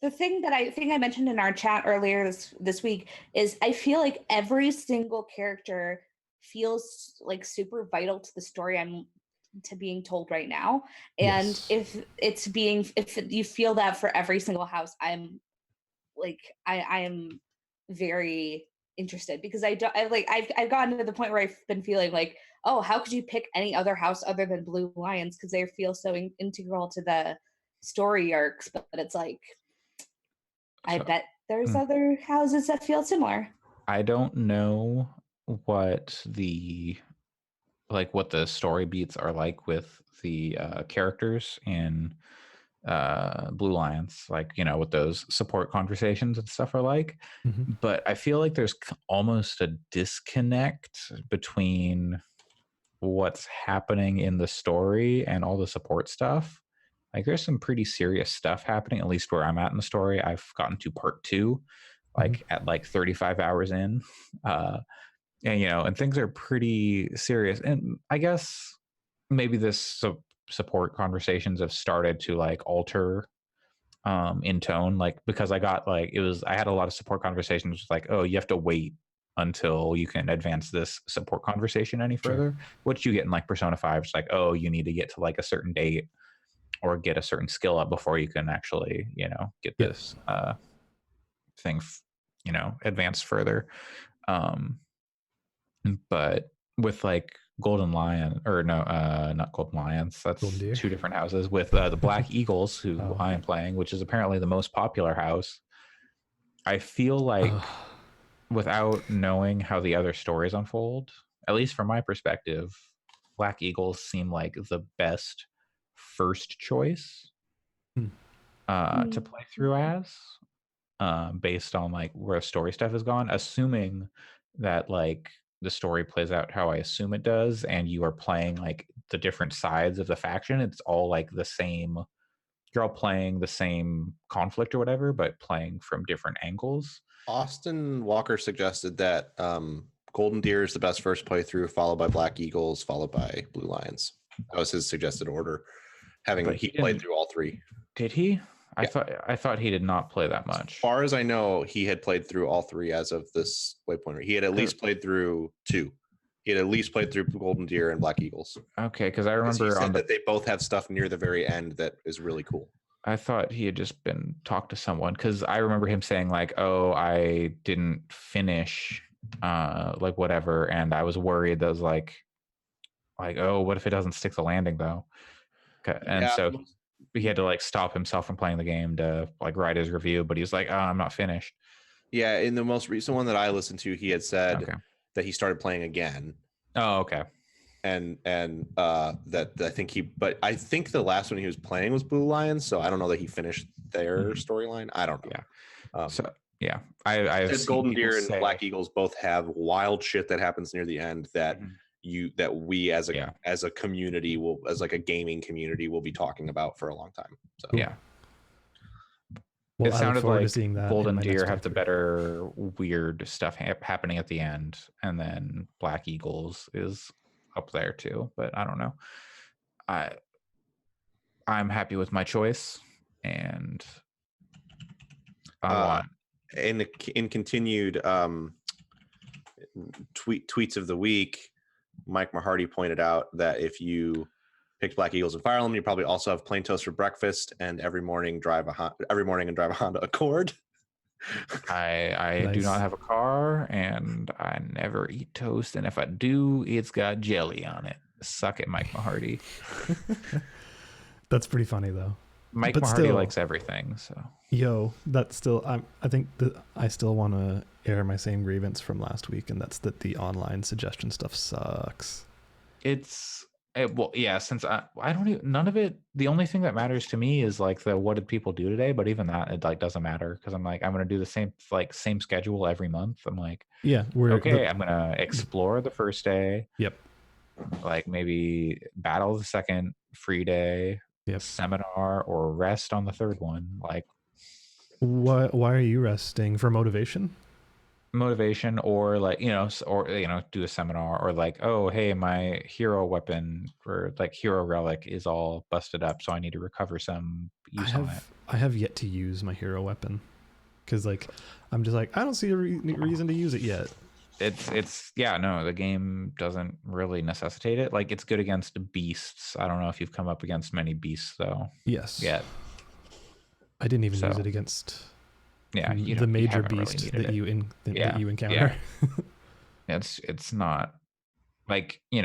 Speaker 4: the thing that I think I mentioned in our chat earlier this week is I feel like every single character feels like super vital to the story I'm being told right now. And if you feel that for every single house, I'm like, I am very interested, because I've gotten to the point where I've been feeling like, oh, how could you pick any other house other than Blue Lions, because they feel so integral to the story arcs. But it's like, I bet there's other houses that feel similar.
Speaker 2: I don't know what the story beats are like with the characters in Blue Lions, like with those support conversations and stuff are like. But I feel like there's almost a disconnect between what's happening in the story and all the support stuff. Like there's some pretty serious stuff happening, at least where I'm at in the story. I've gotten to part 2 like at like 35 hours in, and and things are pretty serious. And I guess maybe this support conversations have started to like alter in tone, like because I got like I had a lot of support conversations like, oh, you have to wait until you can advance this support conversation any further, which you get in like Persona 5. It's like, oh, you need to get to like a certain date or get a certain skill up before you can actually get this thing advanced further. But with like Golden Lion, or no, not Golden Lions, that's 2 different houses, with the Black Eagles, who I am playing, which is apparently the most popular house. I feel like without knowing how the other stories unfold, at least from my perspective, Black Eagles seem like the best first choice to play through as, based on like where story stuff has gone, assuming that like the story plays out how I assume it does, and you are playing like the different sides of the faction. It's all like the same. You're all playing the same conflict or whatever, but playing from different angles.
Speaker 1: Austin Walker suggested that Golden Deer is the best first playthrough, followed by Black Eagles, followed by Blue Lions. That was his suggested order, having he played through all 3.
Speaker 2: Did he? I thought he did not play that much.
Speaker 1: As far as I know, he had played through all 3 as of this waypoint. He had at least played through 2. He had at least played through Golden Deer and Black Eagles.
Speaker 2: Okay, because I remember
Speaker 1: he said that they both have stuff near the very end that is really cool.
Speaker 2: I thought he had just been talked to someone, because I remember him saying like, "Oh, I didn't finish, like whatever," and I was worried that was like, oh, what if it doesn't stick the landing though? And
Speaker 1: Yeah,
Speaker 2: so he had to like stop himself from playing the game to like write his review, but he was like, "Oh, I'm not finished."
Speaker 1: yeah. In the most recent one that I listened to, he had said
Speaker 2: Okay.
Speaker 1: that he started playing again,
Speaker 2: Oh, okay.
Speaker 1: and that I think the last one he was playing was Blue Lions, so I don't know that he finished their storyline. I don't know.
Speaker 2: Yeah. So yeah, I've seen
Speaker 1: Golden
Speaker 2: people
Speaker 1: Deer and
Speaker 2: say,
Speaker 1: Black Eagles both have wild shit that happens near the end that we as a community as like a gaming community will be talking about for a long time. So
Speaker 2: yeah.
Speaker 3: Well,
Speaker 2: It
Speaker 3: I look
Speaker 2: sounded
Speaker 3: forward to
Speaker 2: like
Speaker 3: seeing that.
Speaker 2: Golden
Speaker 3: in my
Speaker 2: Deer
Speaker 3: next
Speaker 2: have the
Speaker 3: playthrough.
Speaker 2: better weird stuff happening at the end, and then Black Eagles is up there too. But I don't know. I'm happy with my choice, and I want
Speaker 1: in continued tweets of the week, Mike Mahardy pointed out that if you picked Black Eagles and Fire Emblem, you probably also have plain toast for breakfast, and every morning drive a Honda Accord.
Speaker 2: I do not have a car, and I never eat toast, and if I do, it's got jelly on it. Suck it, Mike Mahardy.
Speaker 3: That's pretty funny though.
Speaker 2: Mike
Speaker 3: But
Speaker 2: Mahardy
Speaker 3: still,
Speaker 2: likes everything, so
Speaker 3: that's still. I think that I still want to air my same grievance from last week, and that's that the online suggestion stuff sucks.
Speaker 2: Well, yeah. Since I don't even, none of it. The only thing that matters to me is like the what did people do today. But even that, it like doesn't matter, because I'm like, I'm gonna do the same schedule every month. I'm like,
Speaker 3: Yeah,
Speaker 2: I'm gonna explore the first day.
Speaker 3: Yep.
Speaker 2: Like maybe battle the second free day.
Speaker 3: Yep.
Speaker 2: Seminar, or rest on the third one. Like,
Speaker 3: why are you resting? For motivation?
Speaker 2: Motivation, or like, do a seminar, or like, oh hey, my hero weapon or like hero relic is all busted up, so I need to recover some use on it.
Speaker 3: I have yet to use my hero weapon, because like I'm just like, I don't see a reason to use it yet.
Speaker 2: The game doesn't really necessitate it. Like, it's good against beasts. I don't know if you've come up against many beasts though.
Speaker 3: Yes.
Speaker 2: Yeah.
Speaker 3: I didn't even use it against the major beast that you encounter.
Speaker 2: Yeah. It's not like, you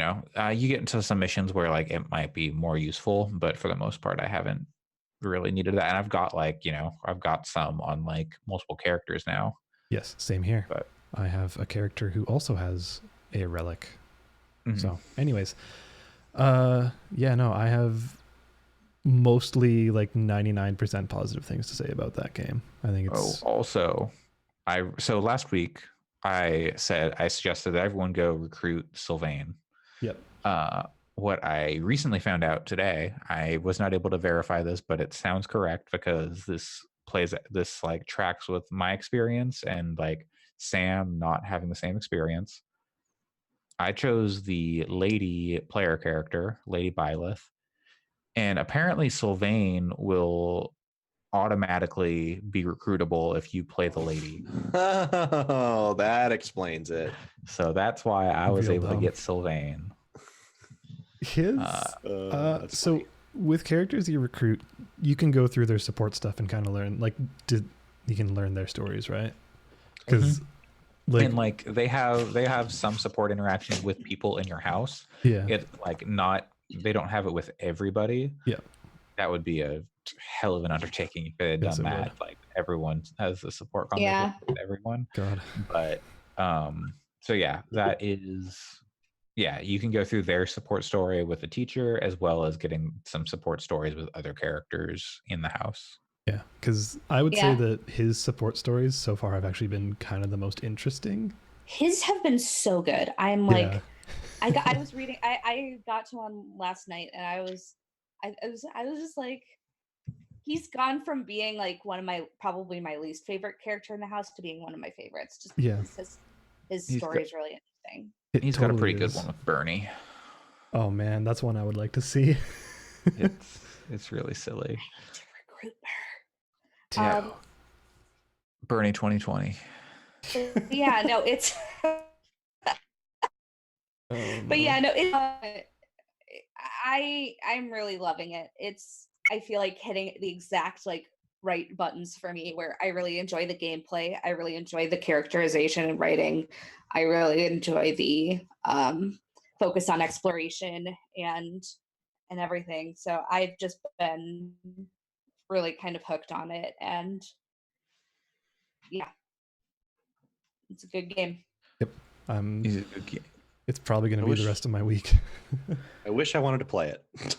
Speaker 2: get into some missions where like it might be more useful, but for the most part I haven't really needed that. And I've got I've got some on like multiple characters now.
Speaker 3: Yes, same here.
Speaker 2: But
Speaker 3: I have a character who also has a relic. So anyways, I have mostly like 99% positive things to say about that game. I think it's
Speaker 2: so last week I suggested that everyone go recruit Sylvain.
Speaker 3: Yep.
Speaker 2: What I recently found out today, I was not able to verify this, but it sounds correct, because this like tracks with my experience and like Sam not having the same experience. I chose the lady player character, Lady Byleth, and apparently Sylvain will automatically be recruitable if you play the lady.
Speaker 1: Oh, that explains it.
Speaker 2: So that's why I was able to get Sylvain.
Speaker 3: So with characters you recruit, you can go through their support stuff and kind of learn, like, you can learn their stories, right? Because
Speaker 2: they have some support interactions with people in your house.
Speaker 3: Yeah.
Speaker 2: It's like they don't have it with everybody.
Speaker 3: Yeah.
Speaker 2: That would be a hell of an undertaking if they had done that. Would. Like, everyone has the support conversation with everyone.
Speaker 3: God.
Speaker 2: But so yeah, that is. Yeah, you can go through their support story with the teacher, as well as getting some support stories with other characters in the house.
Speaker 3: Yeah, because I would say that his support stories so far have actually been kind of the most interesting.
Speaker 4: His have been so good. I'm like, I was reading. I got to one last night, and I was just like, he's gone from being like one of probably my least favorite character in the house to being one of my favorites. Just because his story is really interesting.
Speaker 2: He's got a pretty good one with Bernie.
Speaker 3: Oh man, that's one I would like to see.
Speaker 2: It's really silly.
Speaker 4: I need to recruit her.
Speaker 2: Bernie 2020.
Speaker 4: Yeah, no, it's. But yeah, no, I'm really loving it. It's I feel like hitting the exact like right buttons for me, where I really enjoy the gameplay, I really enjoy the characterization and writing, I really enjoy the focus on exploration and everything. So I've just been really kind of hooked on it, and yeah, it's a good game.
Speaker 3: Yep.
Speaker 2: He's a good game.
Speaker 3: It's probably going to
Speaker 1: I
Speaker 3: be the
Speaker 1: wish-
Speaker 3: rest of my week.
Speaker 1: I wish I wanted to play it.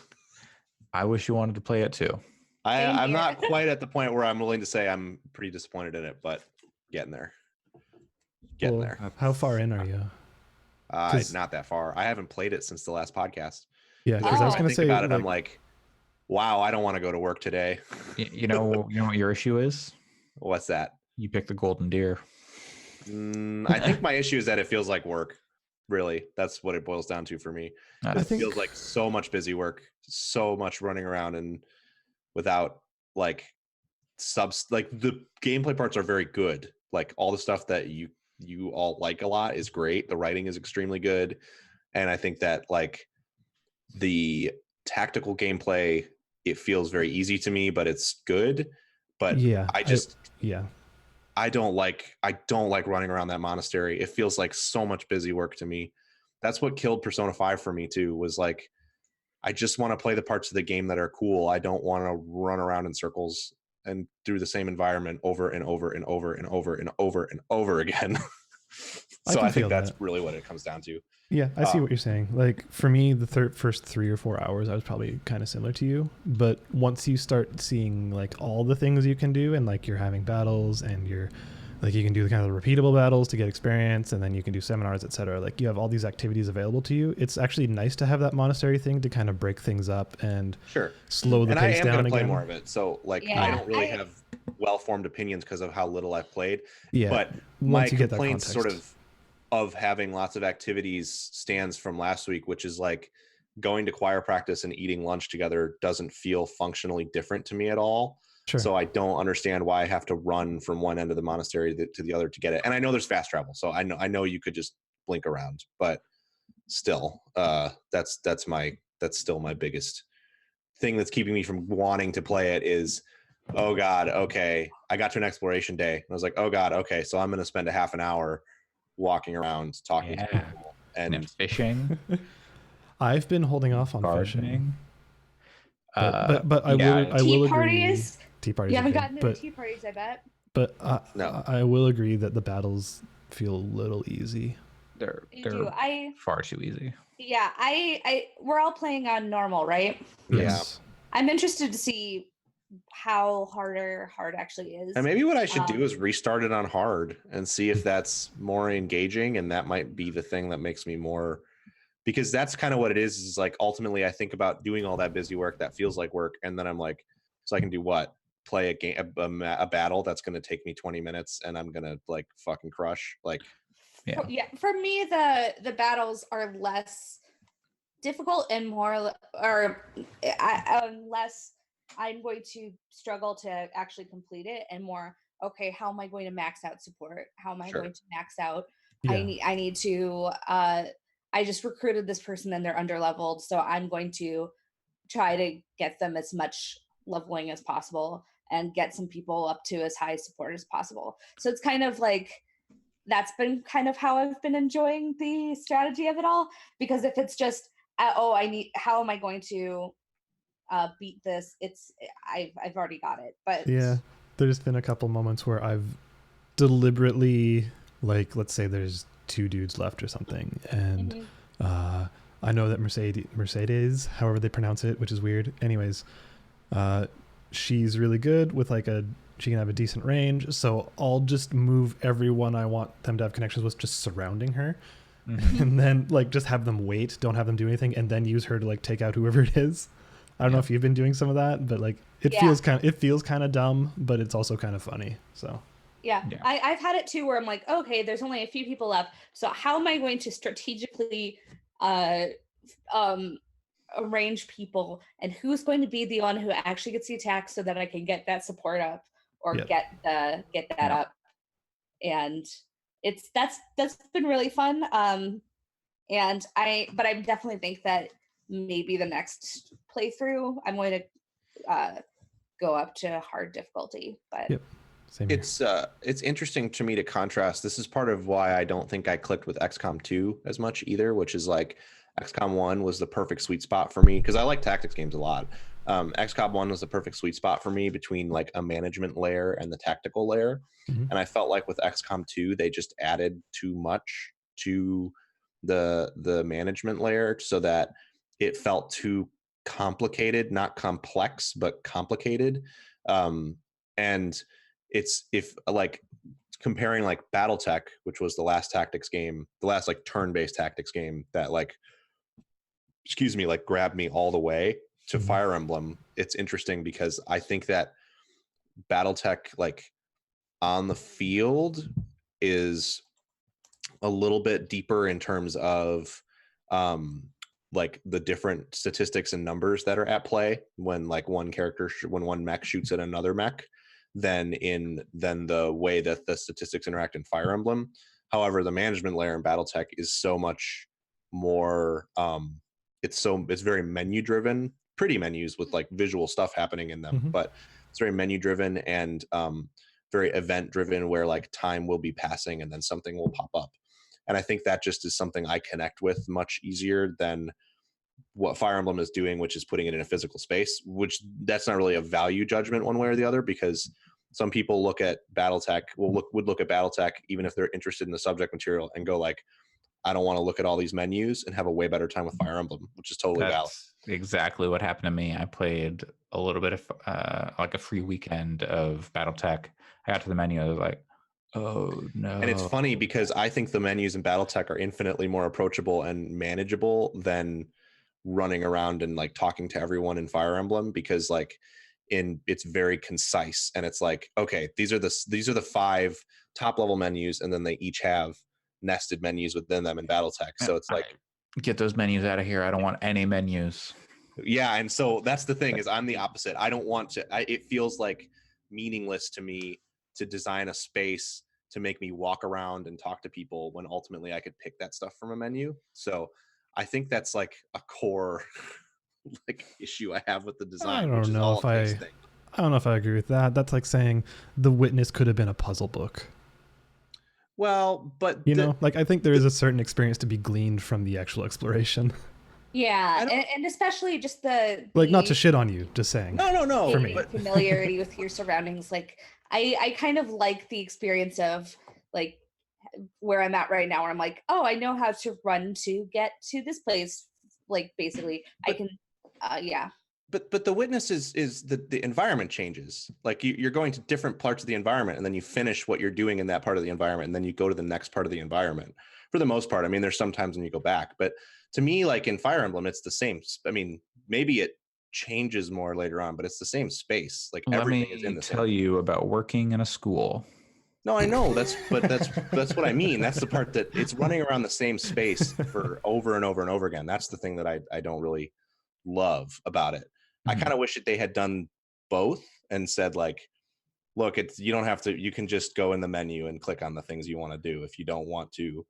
Speaker 2: I wish you wanted to play it too.
Speaker 4: Same
Speaker 1: I'm
Speaker 4: here.
Speaker 1: not quite at the point where I'm willing to say I'm pretty disappointed in it, but getting there. Getting
Speaker 3: Well,
Speaker 1: there.
Speaker 3: How far in are you? 'Cause-
Speaker 1: Not that far. I haven't played it since the last podcast.
Speaker 3: Yeah, because
Speaker 1: Every
Speaker 3: I was
Speaker 1: time
Speaker 3: going to
Speaker 1: think
Speaker 3: say,
Speaker 1: about it, I'm like, wow, I don't want to go to work today.
Speaker 2: You know what your issue is?
Speaker 1: What's that?
Speaker 2: You picked the golden deer.
Speaker 1: I think my issue is that it feels like work. Really, that's what it boils down to for me.
Speaker 2: I
Speaker 1: It
Speaker 3: think-
Speaker 1: feels like so much busy work, so much running around, and without like like the gameplay parts are very good. Like all the stuff that you all like a lot is great. The writing is extremely good, and I think that like the tactical gameplay, it feels very easy to me, but it's good. But
Speaker 3: yeah,
Speaker 1: I don't like running around that monastery. It feels like so much busy work to me. That's what killed Persona 5 for me too, was like I just want to play the parts of the game that are cool. I don't want to run around in circles and do the same environment over and over and over and over and over and over again. So I think that's really what it comes down to.
Speaker 3: Yeah, I see what you're saying. Like for me, the first 3 or 4 hours, I was probably kind of similar to you. But once you start seeing like all the things you can do, and like you're having battles, and you're like you can do the kind of repeatable battles to get experience, and then you can do seminars, etc. Like you have all these activities available to you. It's actually nice to have that monastery thing to kind of break things up and slow the pace down.
Speaker 1: And I am going to play
Speaker 3: again.
Speaker 1: more of it. So like
Speaker 4: Yeah,
Speaker 1: I don't really have well-formed opinions because of how little I've played.
Speaker 3: Yeah,
Speaker 1: But my
Speaker 3: once you get that
Speaker 1: complaints
Speaker 3: context.
Speaker 1: of having lots of activities stands from last week, which is like going to choir practice and eating lunch together doesn't feel functionally different to me at all.
Speaker 3: Sure.
Speaker 1: So I don't understand why I have to run from one end of the monastery to the other to get it. And I know there's fast travel, so I know you could just blink around, but still, that's still my biggest thing that's keeping me from wanting to play it is, oh God, okay, I got to an exploration day and I was like, oh God, okay, so I'm going to spend a half an hour walking around talking to people and
Speaker 2: fishing.
Speaker 3: I've been holding off on fishing.
Speaker 2: Gardening.
Speaker 3: But I will agree.
Speaker 4: Parties.
Speaker 3: Tea parties.
Speaker 4: You haven't
Speaker 3: okay,
Speaker 4: gotten into tea parties, I bet.
Speaker 3: But
Speaker 1: No.
Speaker 3: I will agree that the battles feel a little easy.
Speaker 2: They're far too easy.
Speaker 4: Yeah, we're all playing on normal, right?
Speaker 3: Yes.
Speaker 4: I'm interested to see how hard actually is.
Speaker 1: And maybe what I should do is restart it on hard and see if that's more engaging, and that might be the thing that makes me more, because that's kind of what it is like ultimately I think about doing all that busy work that feels like work, and then I'm like, so I can do what? Play a game, a battle that's going to take me 20 minutes and I'm going to like fucking crush. Like,
Speaker 4: yeah. For me, the battles are less difficult and more, or less I'm going to struggle to actually complete it, and more, okay, how am I going to max out support? How am I going to max out?
Speaker 3: Yeah.
Speaker 4: I need to, I just recruited this person and they're underleveled, so I'm going to try to get them as much leveling as possible and get some people up to as high support as possible. So it's kind of like, that's been kind of how I've been enjoying the strategy of it all, because if it's just, how am I going to beat this? I've already got it. But
Speaker 3: yeah, there's been a couple moments where I've deliberately, like, let's say there's 2 dudes left or something, and I know that Mercedes, however they pronounce it, which is weird. Anyways, she's really good with she can have a decent range, so I'll just move everyone I want them to have connections with just surrounding her. And then like just have them wait, don't have them do anything, and then use her to like take out whoever it is. I don't know if you've been doing some of that, but like it feels kind of dumb, but it's also kind of funny. So
Speaker 4: yeah. I've had it too where I'm like, okay, there's only a few people left, so how am I going to strategically arrange people, and who's going to be the one who actually gets the attack so that I can get that support up, or get that up. And that's been really fun. And I definitely think that maybe the next playthrough I'm going to go up to hard difficulty. But
Speaker 3: Yep. Same here.
Speaker 1: It's interesting to me to contrast. This is part of why I don't think I clicked with XCOM 2 as much either, which is like XCOM 1 was the perfect sweet spot for me because I like tactics games a lot. XCOM 1 was the perfect sweet spot for me between like a management layer and the tactical layer.
Speaker 3: Mhm.
Speaker 1: And I felt like with XCOM 2, they just added too much to the management layer so that it felt too complicated, not complex, but complicated. And it's if like comparing like BattleTech, which was the last tactics game, the last like turn-based tactics game that like, excuse me, like grabbed me all the way to Fire Emblem. It's interesting because I think that BattleTech like on the field is a little bit deeper in terms of like the different statistics and numbers that are at play when like one mech shoots at another mech than the way that the statistics interact in Fire Emblem. However, the management layer in BattleTech is so much more it's very menu driven, pretty menus with like visual stuff happening in them, but it's very menu driven and very event driven where like time will be passing and then something will pop up. And I think that just is something I connect with much easier than what Fire Emblem is doing, which is putting it in a physical space, which that's not really a value judgment one way or the other, because some people look at BattleTech, would look at BattleTech, even if they're interested in the subject material and go like, I don't want to look at all these menus and have a way better time with Fire Emblem, which is totally valid.
Speaker 2: That's exactly what happened to me. I played a little bit of like a free weekend of BattleTech. I got to the menu. I was like, oh no.
Speaker 1: And it's funny because I think the menus in BattleTech are infinitely more approachable and manageable than running around and like talking to everyone in Fire Emblem, because like it's very concise and it's like, okay, these are the 5 top level menus and then they each have nested menus within them in BattleTech. So it's like,
Speaker 2: get those menus out of here. I don't want any menus.
Speaker 1: Yeah, and so that's the thing is I'm the opposite. I don't want to. It feels like meaningless to me to design a space to make me walk around and talk to people when ultimately I could pick that stuff from a menu. So I think that's like a core like issue I have with the design.
Speaker 3: I don't know if I agree with that. That's like saying The Witness could have been a puzzle book.
Speaker 1: Well, but
Speaker 3: like I think there is a certain experience to be gleaned from the actual exploration.
Speaker 4: Yeah, and especially just the
Speaker 3: like not to shit on you, just saying.
Speaker 1: No.
Speaker 3: For me,
Speaker 4: familiarity with your surroundings. Like I kind of like the experience of like where I'm at right now, where I'm like, oh, I know how to run to get to this place. Like basically, I can, yeah.
Speaker 1: But the Witness is the environment changes. Like you're going to different parts of the environment, and then you finish what you're doing in that part of the environment, and then you go to the next part of the environment. For the most part, I mean, there's sometimes when you go back, but to me, like in Fire Emblem, it's the same. I mean, maybe it changes more later on, but it's the same space. Like everything is in the same.
Speaker 2: Let me tell you about working in a school.
Speaker 1: No, I know that's what I mean. That's the part that it's running around the same space for over and over and over again. That's the thing that I don't really love about it. I kind of wish that they had done both and said like, look, you don't have to, you can just go in the menu and click on the things you want to do if you don't want to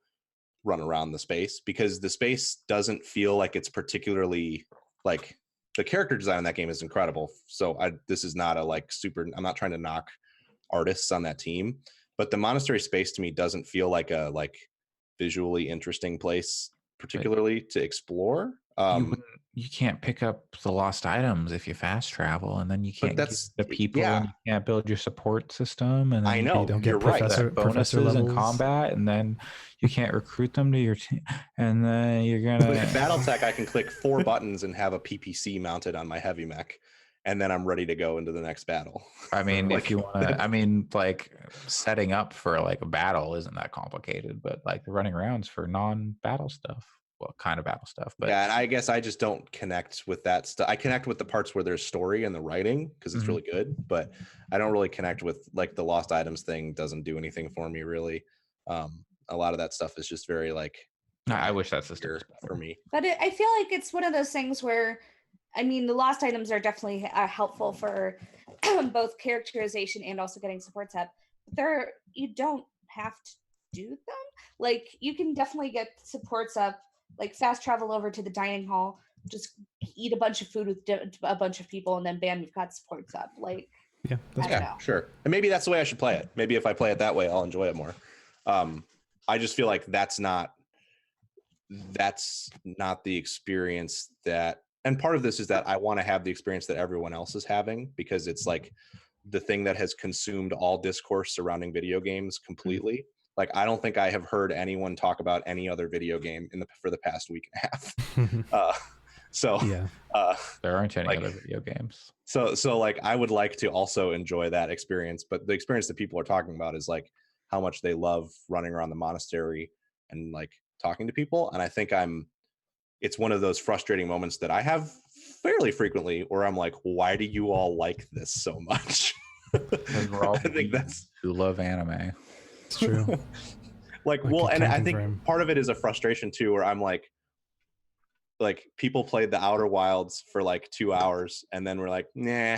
Speaker 1: run around the space, because the space doesn't feel like it's particularly like the character design in that game is incredible. So this is not a like super, I'm not trying to knock artists on that team, but the monastery space to me doesn't feel like a like visually interesting place particularly to explore.
Speaker 2: You can't pick up the lost items if you fast travel, and then you can't get the people, and you can't build your support system, and then
Speaker 1: I know
Speaker 3: you don't get bonuses
Speaker 2: in combat, and then you can't recruit them to your team, and then you're gonna.
Speaker 1: But in BattleTech, I can click 4 buttons and have a PPC mounted on my heavy mech, and then I'm ready to go into the next battle.
Speaker 2: I mean, like, if you want to, I mean, like setting up for like a battle isn't that complicated, but like the running arounds for non-battle stuff. Well, kind of battle stuff, but
Speaker 1: yeah, and I guess I just don't connect with that stuff. I connect with the parts where there's story and the writing because it's really good, but I don't really connect with like the lost items thing. Doesn't do anything for me really. A lot of that stuff is just very like.
Speaker 2: I wish that system was
Speaker 1: for me,
Speaker 4: but I feel like it's one of those things where, I mean, the lost items are definitely helpful for both characterization and also getting supports up. You don't have to do them. Like you can definitely get supports up. Like fast travel over to the dining hall, just eat a bunch of food with a bunch of people, and then bam, you've got supports up. Like,
Speaker 3: Yeah, that's
Speaker 4: I don't know.
Speaker 1: Sure. And maybe that's the way I should play it. Maybe if I play it that way, I'll enjoy it more. I just feel like that's not the experience that, and part of this is that I want to have the experience that everyone else is having, because it's like the thing that has consumed all discourse surrounding video games completely. Like, I don't think I have heard anyone talk about any other video game for the past week and a half. So
Speaker 3: yeah,
Speaker 2: There aren't any other video games.
Speaker 1: So like, I would like to also enjoy that experience, but the experience that people are talking about is like how much they love running around the monastery and like talking to people. And I think it's one of those frustrating moments that I have fairly frequently where I'm like, why do you all like this so much?
Speaker 2: Because we're all
Speaker 1: I think that's
Speaker 2: who love anime.
Speaker 3: it's true.
Speaker 1: like,
Speaker 3: I
Speaker 1: well,
Speaker 3: can
Speaker 1: and I
Speaker 3: confirm.
Speaker 1: think part of it is a frustration too, where I'm like people played the Outer Wilds for like 2 hours and then we're like, nah.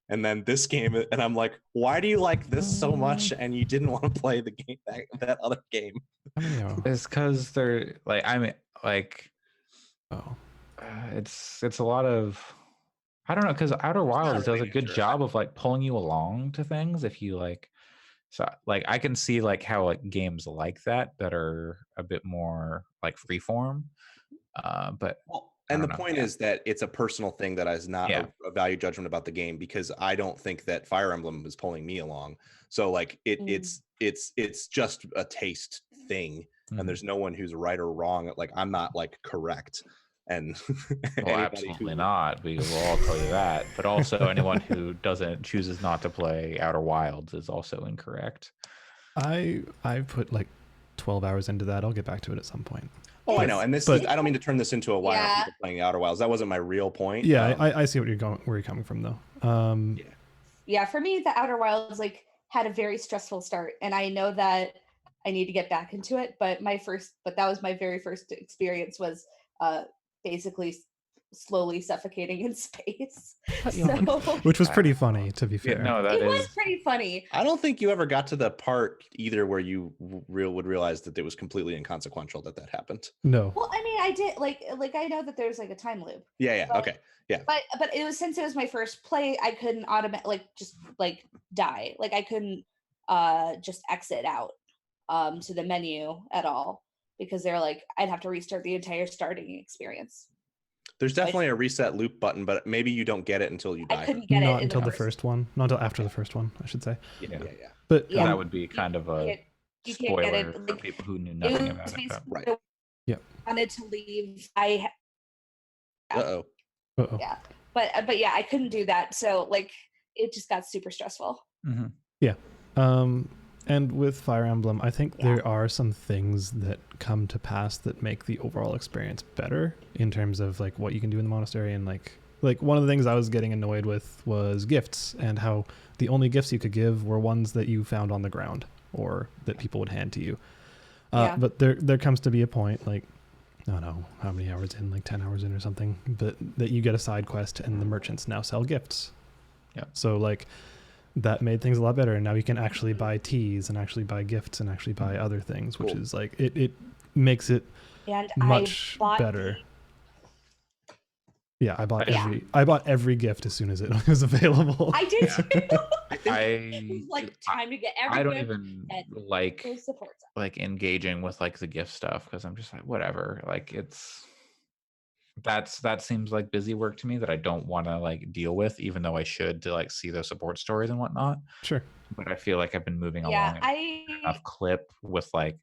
Speaker 1: And then this game, and I'm like, why do you like this so much and you didn't want to play the game, that other game?
Speaker 3: How many are?
Speaker 2: It's because they're like, I mean, like,
Speaker 3: Oh,
Speaker 2: it's a lot of, I don't know, because Outer Wilds does a
Speaker 1: really
Speaker 2: good
Speaker 1: sure.
Speaker 2: job of like pulling you along to things if you like. So like I can see like how like games like that are a bit more like freeform. But
Speaker 1: Well,
Speaker 2: I
Speaker 1: and the
Speaker 2: don't know,
Speaker 1: point
Speaker 2: yeah.
Speaker 1: is that it's a personal thing that is not
Speaker 2: Yeah.
Speaker 1: a value judgment about the game, because I don't think that Fire Emblem is pulling me along. So like it's just a taste thing,
Speaker 2: Mhm.
Speaker 1: and there's no one who's right or wrong. Like, I'm not like correct, and
Speaker 2: Well, absolutely not. We will all tell you that. But also, anyone who chooses not to play Outer Wilds is also incorrect.
Speaker 3: I put like 12 hours into that. I'll get back to it at some point.
Speaker 1: Oh, I know. And this is, I don't mean to turn this into a why aren't people playing the Outer Wilds. That wasn't my real point.
Speaker 3: Yeah, I see where you're coming from though.
Speaker 4: Yeah, for me, the Outer Wilds like had a very stressful start, and I know that I need to get back into it. But that was my very first experience was basically slowly suffocating in space.
Speaker 3: Which was pretty funny, to be fair.
Speaker 2: Yeah, no,
Speaker 4: it was pretty funny.
Speaker 1: I don't think you ever got to the part either where you would realize that it was completely inconsequential that happened.
Speaker 3: No.
Speaker 4: Well, I mean, I did like I know that there's like a time loop.
Speaker 1: Yeah.
Speaker 4: But,
Speaker 1: okay. Yeah.
Speaker 4: But it was, since it was my first play, I couldn't just die. Like, I couldn't just exit out to the menu at all, because they're like, I'd have to restart the entire starting experience.
Speaker 1: There's definitely a reset loop button, but maybe you don't get it until you die.
Speaker 4: I couldn't get
Speaker 3: Not
Speaker 4: it
Speaker 3: until the first one. Not until after the first one, I should say.
Speaker 1: Yeah.
Speaker 3: But
Speaker 2: that would be kind of a
Speaker 4: you
Speaker 2: spoiler
Speaker 4: can't get it,
Speaker 2: for people who knew nothing about it.
Speaker 1: Right.
Speaker 3: Yeah.
Speaker 4: Wanted to leave.
Speaker 3: Uh-oh.
Speaker 4: Yeah, but yeah, I couldn't do that. So like, it just got super stressful.
Speaker 2: Mm-hmm.
Speaker 3: Yeah. And with Fire Emblem, I think there are some things that come to pass that make the overall experience better in terms of like what you can do in the monastery, and like one of the things I was getting annoyed with was gifts, and how the only gifts you could give were ones that you found on the ground or that people would hand to you. But there comes to be a point, like, I don't know how many hours in, like 10 hours in or something, but that you get a side quest and the merchants now sell gifts.
Speaker 2: Yeah.
Speaker 3: So like, that made things a lot better, and now you can actually buy teas and actually buy gifts and actually buy other things, which is like, it makes it much better. Yeah, I bought every gift as soon as it was available.
Speaker 4: I did too.
Speaker 2: It
Speaker 4: was like time to get every
Speaker 2: I don't
Speaker 4: gift
Speaker 2: even
Speaker 4: and
Speaker 2: like engaging with like the gift stuff, because I'm just like, whatever. Like, that seems like busy work to me that I don't want to like deal with, even though I should, to like see those support stories and whatnot.
Speaker 3: Sure.
Speaker 2: But I feel like I've been moving along enough clip with like,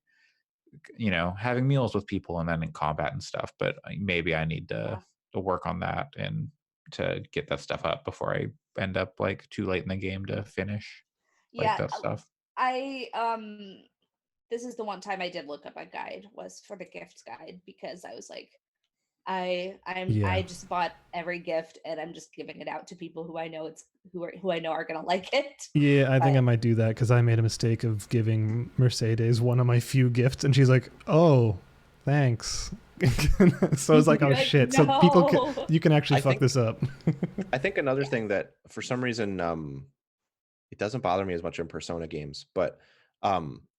Speaker 2: having meals with people and then in combat and stuff. But maybe I need to work on that and to get that stuff up before I end up like too late in the game to finish that stuff.
Speaker 4: This is the one time I did look up a guide, was for the gifts guide, because I was like, I just bought every gift and I'm just giving it out to people who I know who I know are gonna like it.
Speaker 3: Yeah, I think I might do that, because I made a mistake of giving Mercedes one of my few gifts, and she's like, "Oh, thanks." So I was like, "Oh shit!"
Speaker 4: No.
Speaker 3: So you can actually fuck this up.
Speaker 1: I think another thing that for some reason it doesn't bother me as much in Persona games, but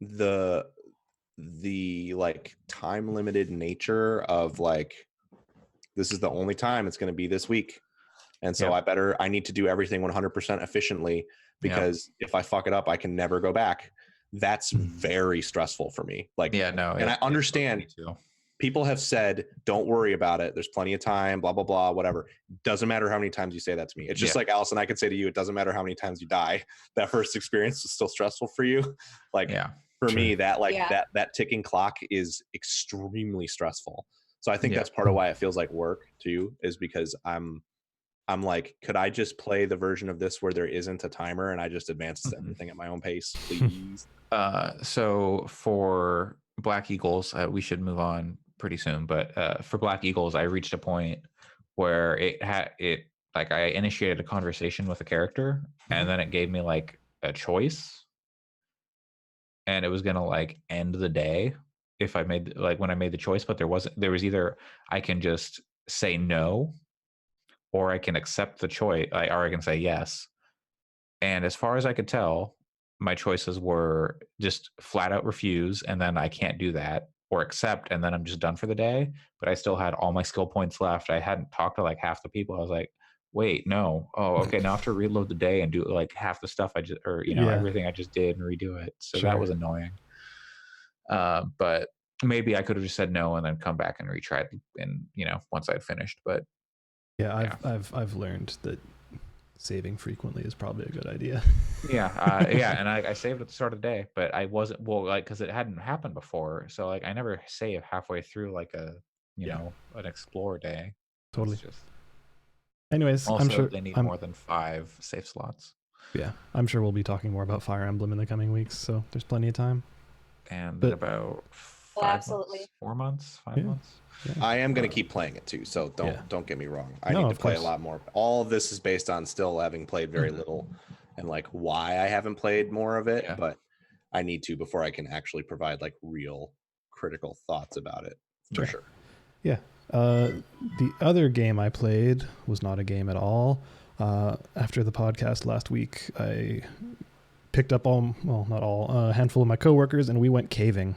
Speaker 1: the like time limited nature of like this is the only time it's going to be this week. And so
Speaker 2: Yep.
Speaker 1: I need to do everything 100% efficiently, because if I fuck it up, I can never go back. That's very stressful for me. Like,
Speaker 2: Yeah, no.
Speaker 1: and I understand people have said, don't worry about it. There's plenty of time, blah, blah, blah, whatever. Doesn't matter how many times you say that to me. It's just like Allison, I could say to you, it doesn't matter how many times you die. That first experience is still stressful for you. Like for me, that that ticking clock is extremely stressful. So I think that's part of why it feels like work too, is because I'm like, could I just play the version of this where there isn't a timer and I just advance everything at my own pace, please?
Speaker 2: So for Black Eagles, we should move on pretty soon. But for Black Eagles, I reached a point where like I initiated a conversation with a character, and then it gave me like a choice, and it was gonna like end the day if I made like when I made the choice. But there was either I can just say no, or I can accept the choice, or I can say yes. And as far as I could tell, my choices were just flat out refuse, and then I can't do that, or accept, and then I'm just done for the day. But I still had all my skill points left. I hadn't talked to like half the people. I was like, wait, no. Oh, okay. Now I have to reload the day and do like half the stuff I just, or, everything I just did and redo it. So that was annoying. But maybe I could have just said no and then come back and retry it, and, once I'd finished. But
Speaker 3: I've learned that saving frequently is probably a good idea.
Speaker 2: And I saved at the start of the day, but I wasn't because it hadn't happened before, so like I never save halfway through like an explore day.
Speaker 3: Totally. Anyways,
Speaker 2: also,
Speaker 3: I'm sure
Speaker 2: they need more than 5 save slots.
Speaker 3: Yeah, I'm sure we'll be talking more about Fire Emblem in the coming weeks, so there's plenty of time.
Speaker 2: And about 5 months, 4 months, 5 months.
Speaker 1: Yeah. I am going to keep playing it too, so don't get me wrong. I need to play a lot more. All of this is based on still having played very little, and like why I haven't played more of it, but I need to before I can actually provide like real critical thoughts about it. For sure.
Speaker 3: Yeah. The other game I played was not a game at all. After the podcast last week, I picked up a handful of my coworkers, and we went caving.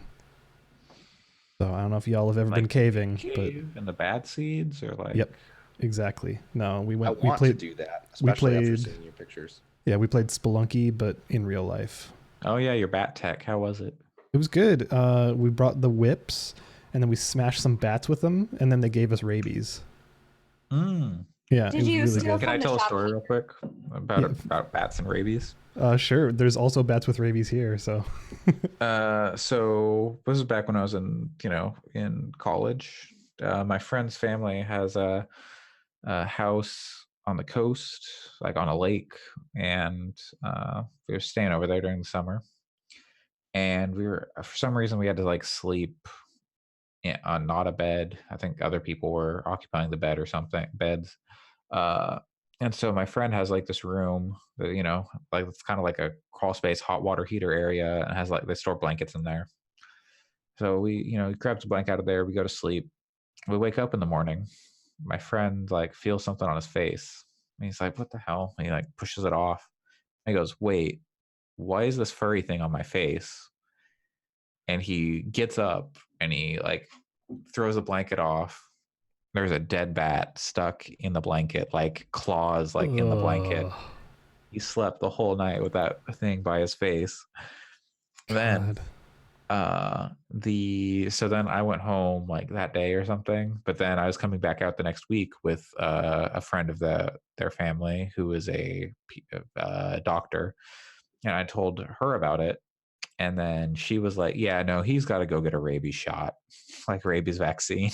Speaker 3: So I don't know if y'all have ever been caving, but
Speaker 2: in the bad seeds or like.
Speaker 3: Yep, exactly. No, we went.
Speaker 1: I want to do that, especially after seeing your pictures.
Speaker 3: Yeah, we played Spelunky, but in real life.
Speaker 2: Oh yeah, your bat tech. How was it?
Speaker 3: It was good. We brought the whips, and then we smashed some bats with them, and then they gave us rabies. Yeah.
Speaker 4: Did you
Speaker 3: really
Speaker 4: steal
Speaker 3: good.
Speaker 2: Can I tell a story real quick about bats and rabies?
Speaker 3: Sure. There's also bats with rabies here. So.
Speaker 2: So this is back when I was in college. My friend's family has a house on the coast, like on a lake, and we were staying over there during the summer. And for some reason, we had to like sleep on not a bed. I think other people were occupying the beds. And so my friend has like this room that, like it's kind of like a crawl space hot water heater area, and has like they store blankets in there. So we, he grabs a blanket out of there, we go to sleep. We wake up in the morning. My friend like feels something on his face. And he's like, what the hell? And he like pushes it off. And he goes, wait, why is this furry thing on my face? And he gets up and he like throws the blanket off. There's a dead bat stuck in the blanket, like claws like in the blanket. He slept the whole night with that thing by his face. God. So then I went home like that day or something, but then I was coming back out the next week with a friend of their family who is a doctor, and I told her about it. And then she was like, yeah, no, he's got to go get a rabies shot, like rabies vaccine.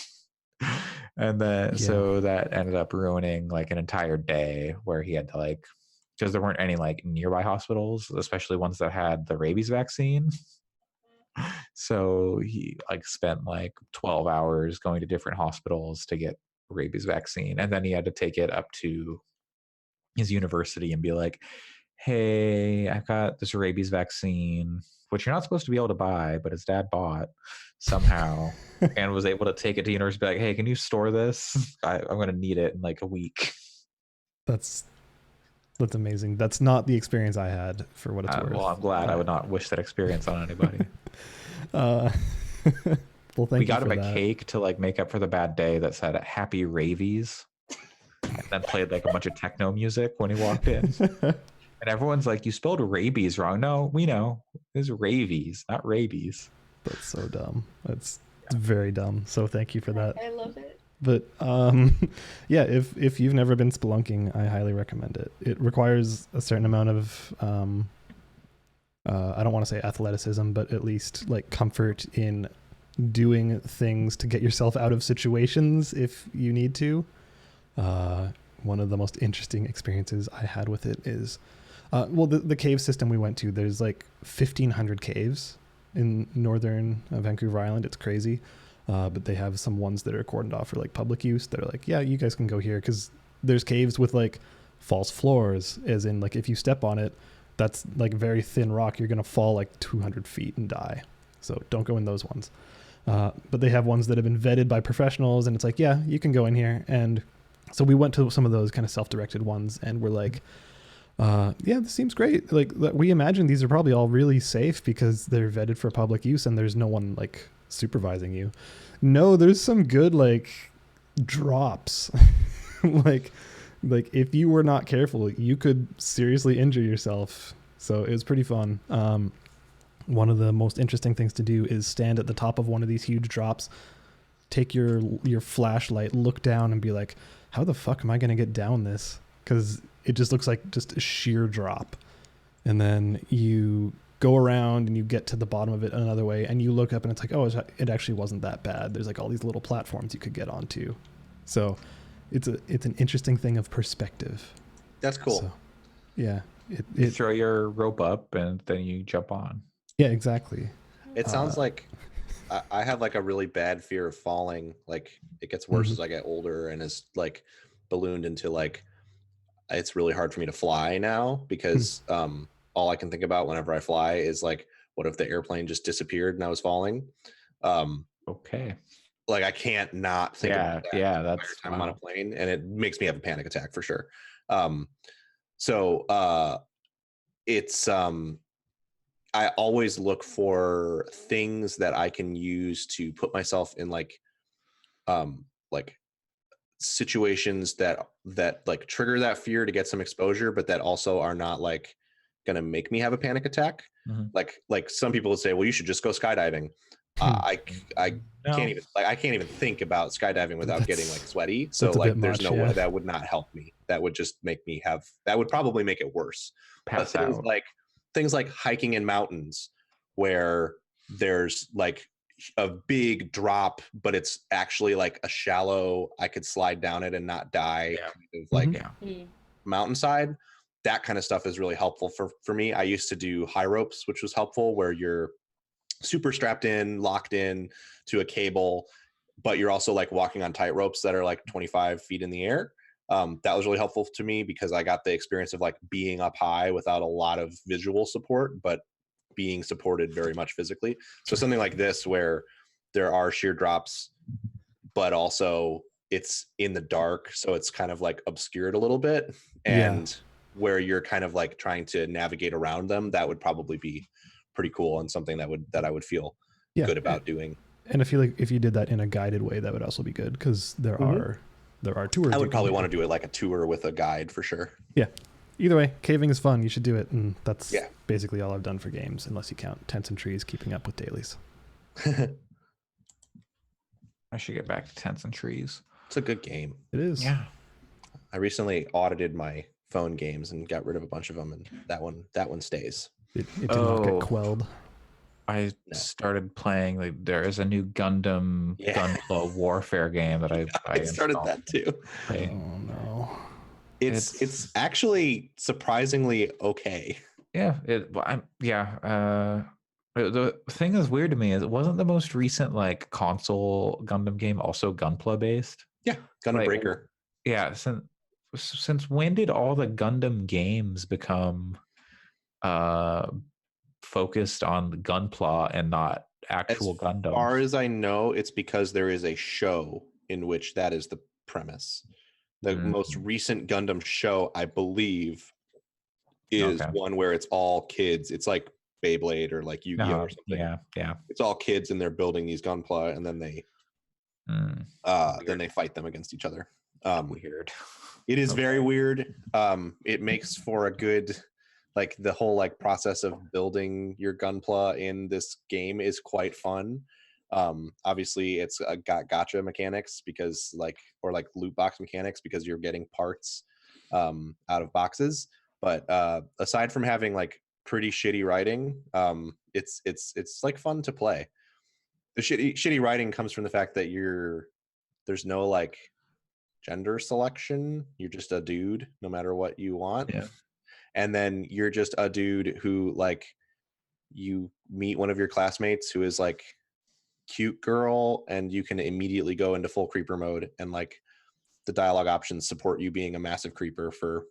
Speaker 2: And then so that ended up ruining like an entire day where he had to like, because there weren't any like nearby hospitals, especially ones that had the rabies vaccine. So he like spent like 12 hours going to different hospitals to get rabies vaccine. And then he had to take it up to his university and be like, hey, I got this rabies vaccine, which you're not supposed to be able to buy, but his dad bought somehow and was able to take it to university, be like, hey, can you store this? I'm going to need it in like a week.
Speaker 3: That's amazing. That's not the experience I had, for what it's worth.
Speaker 2: Well, I'm glad. I would not wish that experience on anybody.
Speaker 3: Well, thank
Speaker 2: We
Speaker 3: you
Speaker 2: got
Speaker 3: for
Speaker 2: him a
Speaker 3: that.
Speaker 2: cake to like make up for the bad day that said "Happy Ravies," and then played like a bunch of techno music when he walked in. And everyone's like, "You spelled rabies wrong." No, we know it's ravies, not rabies.
Speaker 3: That's so dumb. It's very dumb. So thank you for that.
Speaker 4: I love it.
Speaker 3: But yeah, if you've never been spelunking, I highly recommend it. It requires a certain amount of I don't want to say athleticism, but at least like comfort in doing things to get yourself out of situations if you need to. One of the most interesting experiences I had with it is, well, the cave system we went to, there's like 1,500 caves in northern Vancouver Island. It's crazy. But they have some ones that are cordoned off for like public use. They're like, yeah, you guys can go here, because there's caves with like false floors, as in like if you step on it, that's like very thin rock. You're going to fall like 200 feet and die. So don't go in those ones. But they have ones that have been vetted by professionals, and it's like, yeah, you can go in here. And so we went to some of those kind of self-directed ones, and we're like, yeah, this seems great. Like we imagine these are probably all really safe because they're vetted for public use and there's no one like supervising you. No, there's some good like drops. like if you were not careful, you could seriously injure yourself. So it was pretty fun. One of the most interesting things to do is stand at the top of one of these huge drops, take your flashlight, look down and be like, how the fuck am I going to get down this? Because it just looks like just a sheer drop. And then you go around and you get to the bottom of it another way, and you look up and it's like, oh, it actually wasn't that bad. There's like all these little platforms you could get onto. So it's an interesting thing of perspective.
Speaker 1: That's cool. So,
Speaker 3: yeah.
Speaker 2: You throw your rope up and then you jump on.
Speaker 3: Yeah, exactly.
Speaker 1: It sounds like I have like a really bad fear of falling. Like it gets worse as I get older, and is like ballooned into like, it's really hard for me to fly now because all I can think about whenever I fly is like, what if the airplane just disappeared and I was falling?
Speaker 2: Okay.
Speaker 1: Like I can't not think about that.
Speaker 2: Yeah,
Speaker 1: the
Speaker 2: that's
Speaker 1: time I'm on a plane, and it makes me have a panic attack for sure. So it's I always look for things that I can use to put myself in like situations that like trigger that fear to get some exposure, but that also are not like gonna make me have a panic attack. Like some people would say, well, you should just go skydiving. I can't even think about skydiving without getting like sweaty. So like there's no way that would not help me. That would just make me that would probably make it worse.
Speaker 2: Pass out.
Speaker 1: Things like hiking in mountains where there's like a big drop, but it's actually like a shallow, I could slide down it and not die kind of mountainside. That kind of stuff is really helpful for me. I used to do high ropes, which was helpful, where you're super strapped in, locked in to a cable, but you're also like walking on tight ropes that are like 25 feet in the air. That was really helpful to me because I got the experience of like being up high without a lot of visual support, but being supported very much physically. So something like this where there are sheer drops, but also it's in the dark, so it's kind of like obscured a little bit, and where you're kind of like trying to navigate around them, that would probably be pretty cool and something that I would feel good about doing.
Speaker 3: And I feel like if you did that in a guided way, that would also be good, because there are tours.
Speaker 1: I would probably want to do it like a tour with a guide for sure.
Speaker 3: Yeah. Either way, caving is fun. You should do it. And that's basically all I've done for games, unless you count Tents and Trees, keeping up with dailies.
Speaker 2: I should get back to Tents and Trees.
Speaker 1: It's a good game.
Speaker 3: It is.
Speaker 2: Yeah.
Speaker 1: I recently audited my phone games and got rid of a bunch of them, and that one stays.
Speaker 3: It did not get quelled.
Speaker 2: I started playing, like, there is a new Gundam Gunpla Warfare game that I
Speaker 1: started that too.
Speaker 3: Oh no.
Speaker 1: It's actually surprisingly okay.
Speaker 2: Yeah, the thing that's weird to me is it wasn't the most recent like console Gundam game also Gunpla based.
Speaker 1: Yeah, Gundam Breaker.
Speaker 2: Yeah, since when did all the Gundam games become focused on the Gunpla and not actual Gundam? As
Speaker 1: far as I know, it's because there is a show in which that is the premise. The most recent Gundam show, I believe, is one where it's all kids. It's like Beyblade or like Yu-Gi-Oh or something.
Speaker 2: Yeah.
Speaker 1: It's all kids and they're building these Gunpla, and then they fight them against each other.
Speaker 2: Weird.
Speaker 1: It is very weird. It makes for a good, like the whole like process of building your Gunpla in this game is quite fun. Obviously it's got gacha mechanics because or loot box mechanics because you're getting parts out of boxes. But aside from having like pretty shitty writing, it's like fun to play. The shitty writing comes from the fact that there's no like gender selection. You're just a dude no matter what you want.
Speaker 2: Yeah.
Speaker 1: And then you're just a dude who like you meet one of your classmates who is like cute girl, and you can immediately go into full creeper mode, and like the dialogue options support you being a massive creeper for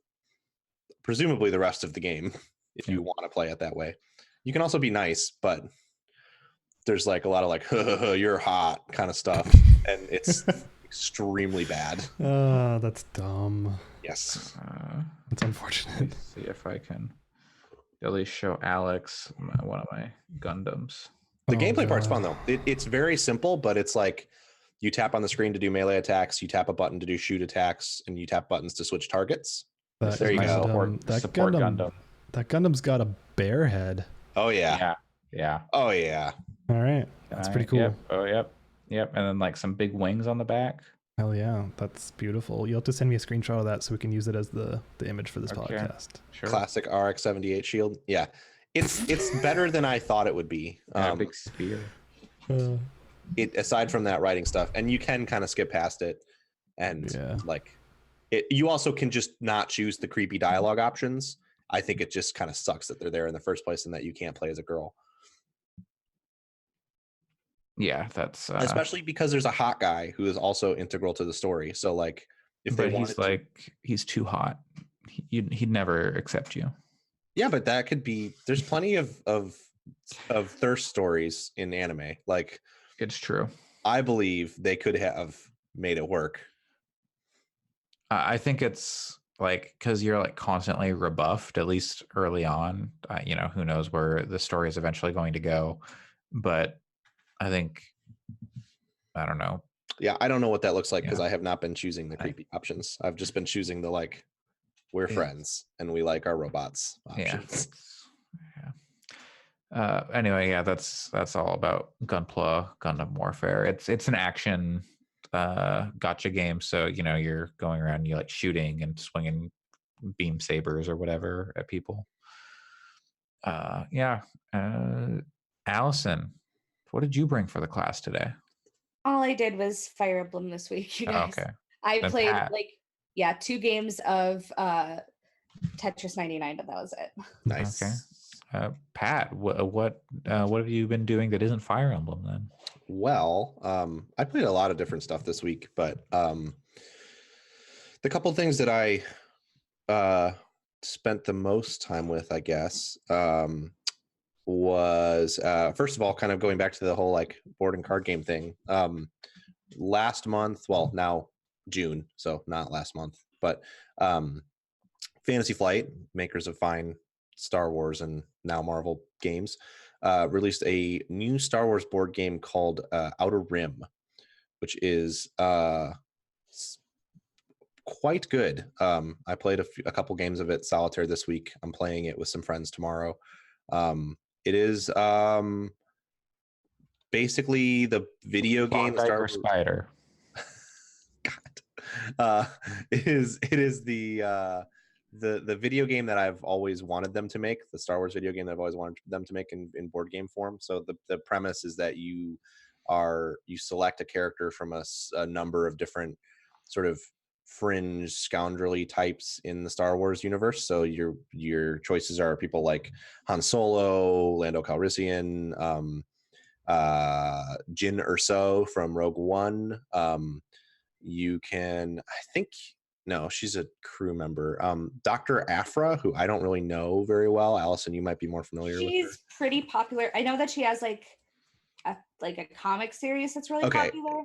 Speaker 1: presumably the rest of the game if you want to play it that way. You can also be nice, but there's like a lot of like you're hot kind of stuff, and it's extremely bad.
Speaker 3: That's dumb.
Speaker 1: Yes.
Speaker 3: It's unfortunate.
Speaker 2: See if I can at least show Alex one of my Gundams.
Speaker 1: The gameplay part's fun though. It's very simple, but it's like you tap on the screen to do melee attacks, you tap a button to do shoot attacks, and you tap buttons to switch targets. There you go.
Speaker 2: Support Gundam.
Speaker 3: That Gundam's got a bear head.
Speaker 1: Oh yeah.
Speaker 2: Yeah.
Speaker 1: Oh yeah.
Speaker 3: All right. That's pretty cool.
Speaker 2: Yep. Oh yep. And then like some big wings on the back.
Speaker 3: Hell yeah, that's beautiful. You'll have to send me a screenshot of that so we can use it as the image for this podcast.
Speaker 2: Sure.
Speaker 1: Classic RX-78 shield. Yeah. It's better than I thought it would be.
Speaker 2: Big spear.
Speaker 1: Aside from that writing stuff, and you can kind of skip past it, and you also can just not choose the creepy dialogue options. I think it just kind of sucks that they're there in the first place and that you can't play as a girl.
Speaker 2: Yeah, that's
Speaker 1: especially because there's a hot guy who is also integral to the story. So like, if they
Speaker 2: he's too hot, he'd never accept you.
Speaker 1: Yeah, but that could be. There's plenty of thirst stories in anime. Like,
Speaker 2: it's true.
Speaker 1: I believe they could have made it work.
Speaker 2: I think it's like because you're like constantly rebuffed, at least early on. Who knows where the story is eventually going to go, but I think, I don't know.
Speaker 1: Yeah, I don't know what that looks like because I have not been choosing the creepy options. I've just been choosing the like, we're friends and we like our robots options.
Speaker 2: Anyway, that's all about Gunpla, Gundam Warfare. It's an action gotcha game, so you're going around and you're like shooting and swinging beam sabers or whatever at people. Allison, what did you bring for the class today?
Speaker 4: All I did was Fire Emblem this week, you guys.
Speaker 2: Okay.
Speaker 4: I played 2 games of Tetris 99, but that was it.
Speaker 1: Nice.
Speaker 2: Okay. Pat, what have you been doing that isn't Fire Emblem then?
Speaker 1: Well, I played a lot of different stuff this week, but the couple things that I spent the most time with, I guess, was first of all, kind of going back to the whole like board and card game thing. Last month, well, now June, so not last month, but Fantasy Flight, makers of fine Star Wars and now Marvel games, released a new Star Wars board game called Outer Rim, which is quite good. I played a couple games of it solitaire this week. I'm playing it with some friends tomorrow. It is basically the video game
Speaker 2: Star Wars Spider.
Speaker 1: God, it is the video game that I've always wanted them to make, the Star Wars video game that I've always wanted them to make in board game form. So the premise is that you select a character from a number of different sort of fringe scoundrelly types in the Star Wars universe. So your choices are people like Han Solo, Lando Calrissian, Jyn Erso from Rogue One. You can, she's a crew member. Dr. Aphra, who I don't really know very well. Allison, you might be more familiar with her.
Speaker 4: She's pretty popular. I know that she has like a comic series that's really popular.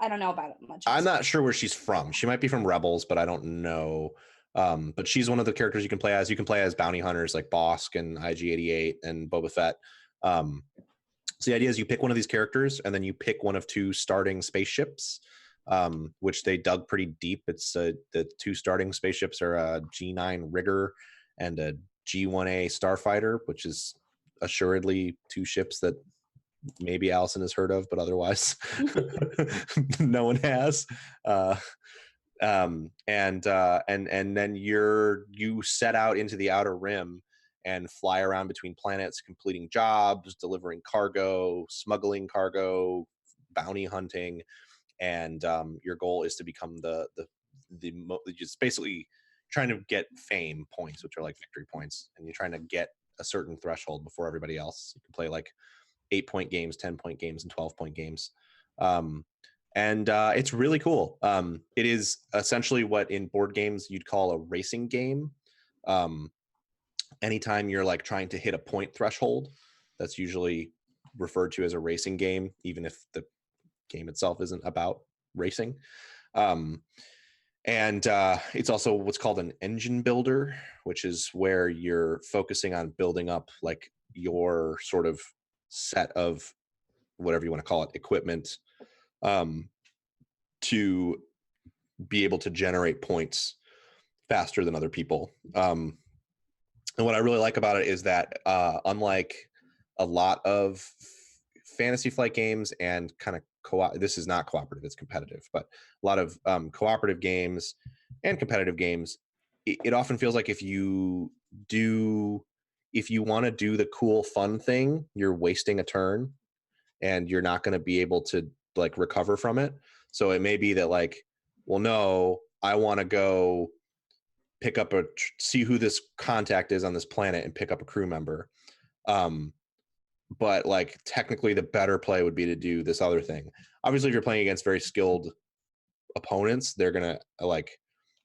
Speaker 4: I don't know about it much.
Speaker 1: I'm not sure where she's from. She might be from Rebels, but I don't know But she's one of the characters you can play as. You can play as bounty hunters like Bosk and IG-88 and Boba Fett. So the idea is you pick one of these characters, and then you pick one of 2 starting spaceships, which they dug pretty deep. It's the 2 starting spaceships are a G9 Rigger and a G1A Starfighter, which is assuredly 2 ships that maybe Allison has heard of, but otherwise no one has. And then you set out into the outer rim and fly around between planets, completing jobs, delivering cargo, smuggling cargo, bounty hunting, and your goal is to become just basically trying to get fame points, which are like victory points, and you're trying to get a certain threshold before everybody else. You can play like 8-point games, 10-point games, and 12-point games. And it's really cool. It is essentially what in board games you'd call a racing game. Anytime you're like trying to hit a point threshold, that's usually referred to as a racing game, even if the game itself isn't about racing. And it's also what's called an engine builder, which is where you're focusing on building up like your sort of set of whatever you want to call it, equipment, to be able to generate points faster than other people. And what I really like about it is that unlike a lot of fantasy flight games and kind of this is not cooperative, it's competitive, but a lot of cooperative games and competitive games, it often feels like if you want to do the cool fun thing, you're wasting a turn and you're not going to be able to like recover from it. So it may be that like, well, no, I want to go pick up see who this contact is on this planet and pick up a crew member. But like technically the better play would be to do this other thing. Obviously, if you're playing against very skilled opponents, they're going to like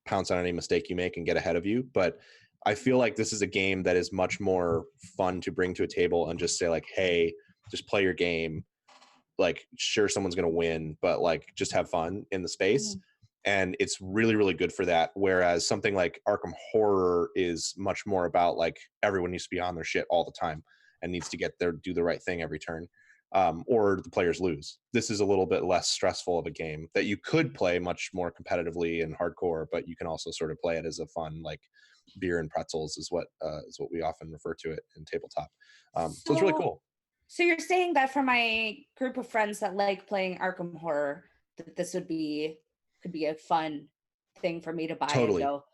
Speaker 1: pounce on any mistake you make and get ahead of you. But I feel like this is a game that is much more fun to bring to a table and just say like, hey, just play your game. Like, sure, someone's going to win, but like just have fun in the space. Mm-hmm. And it's really, really good for that. Whereas something like Arkham Horror is much more about like everyone needs to be on their shit all the time and needs to do the right thing every turn, or the players lose. This is a little bit less stressful of a game that you could play much more competitively and hardcore, but you can also sort of play it as a fun, like beer and pretzels is what we often refer to it in tabletop. So it's really cool.
Speaker 4: So you're saying that for my group of friends that like playing Arkham Horror, that this could be a fun thing for me to buy. Totally. And go.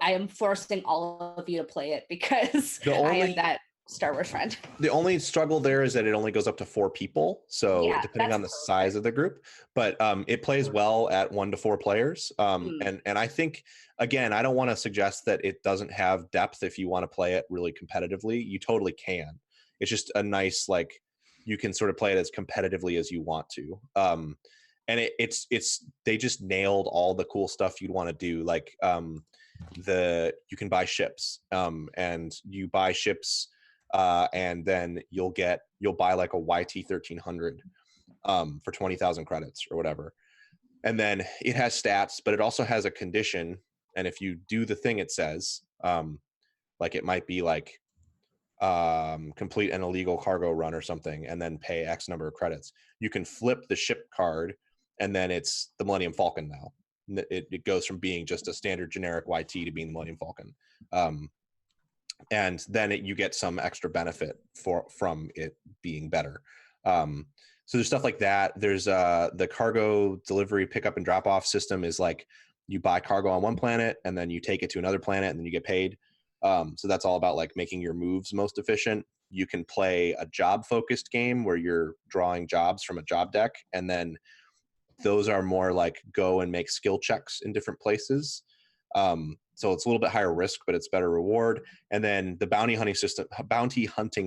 Speaker 4: I am forcing all of you to play it because I am that Star Wars friend.
Speaker 1: The only struggle there is that it only goes up to 4 people. So depending on the size of the group, but it plays well at 1 to 4 players. And I think, again, I don't want to suggest that it doesn't have depth. If you want to play it really competitively, you totally can. It's just a nice, like, you can sort of play it as competitively as you want to. And it's they just nailed all the cool stuff you'd want to do. Like you can buy ships, and you buy ships, and then you'll buy like a YT 1300 for 20,000 credits or whatever. And then it has stats, but it also has a condition. And if you do the thing it says, like it might be like complete an illegal cargo run or something and then pay X number of credits, you can flip the ship card and then it's the Millennium Falcon now. It goes from being just a standard generic YT to being the Millennium Falcon. And then you get some extra benefit from it being better. So there's stuff like that. There's the cargo delivery pickup and drop off system is like you buy cargo on one planet and then you take it to another planet and then you get paid. So that's all about like making your moves most efficient. You can play a job focused game where you're drawing jobs from a job deck, and then those are more like go and make skill checks in different places. So it's a little bit higher risk, but it's better reward. And then the bounty hunting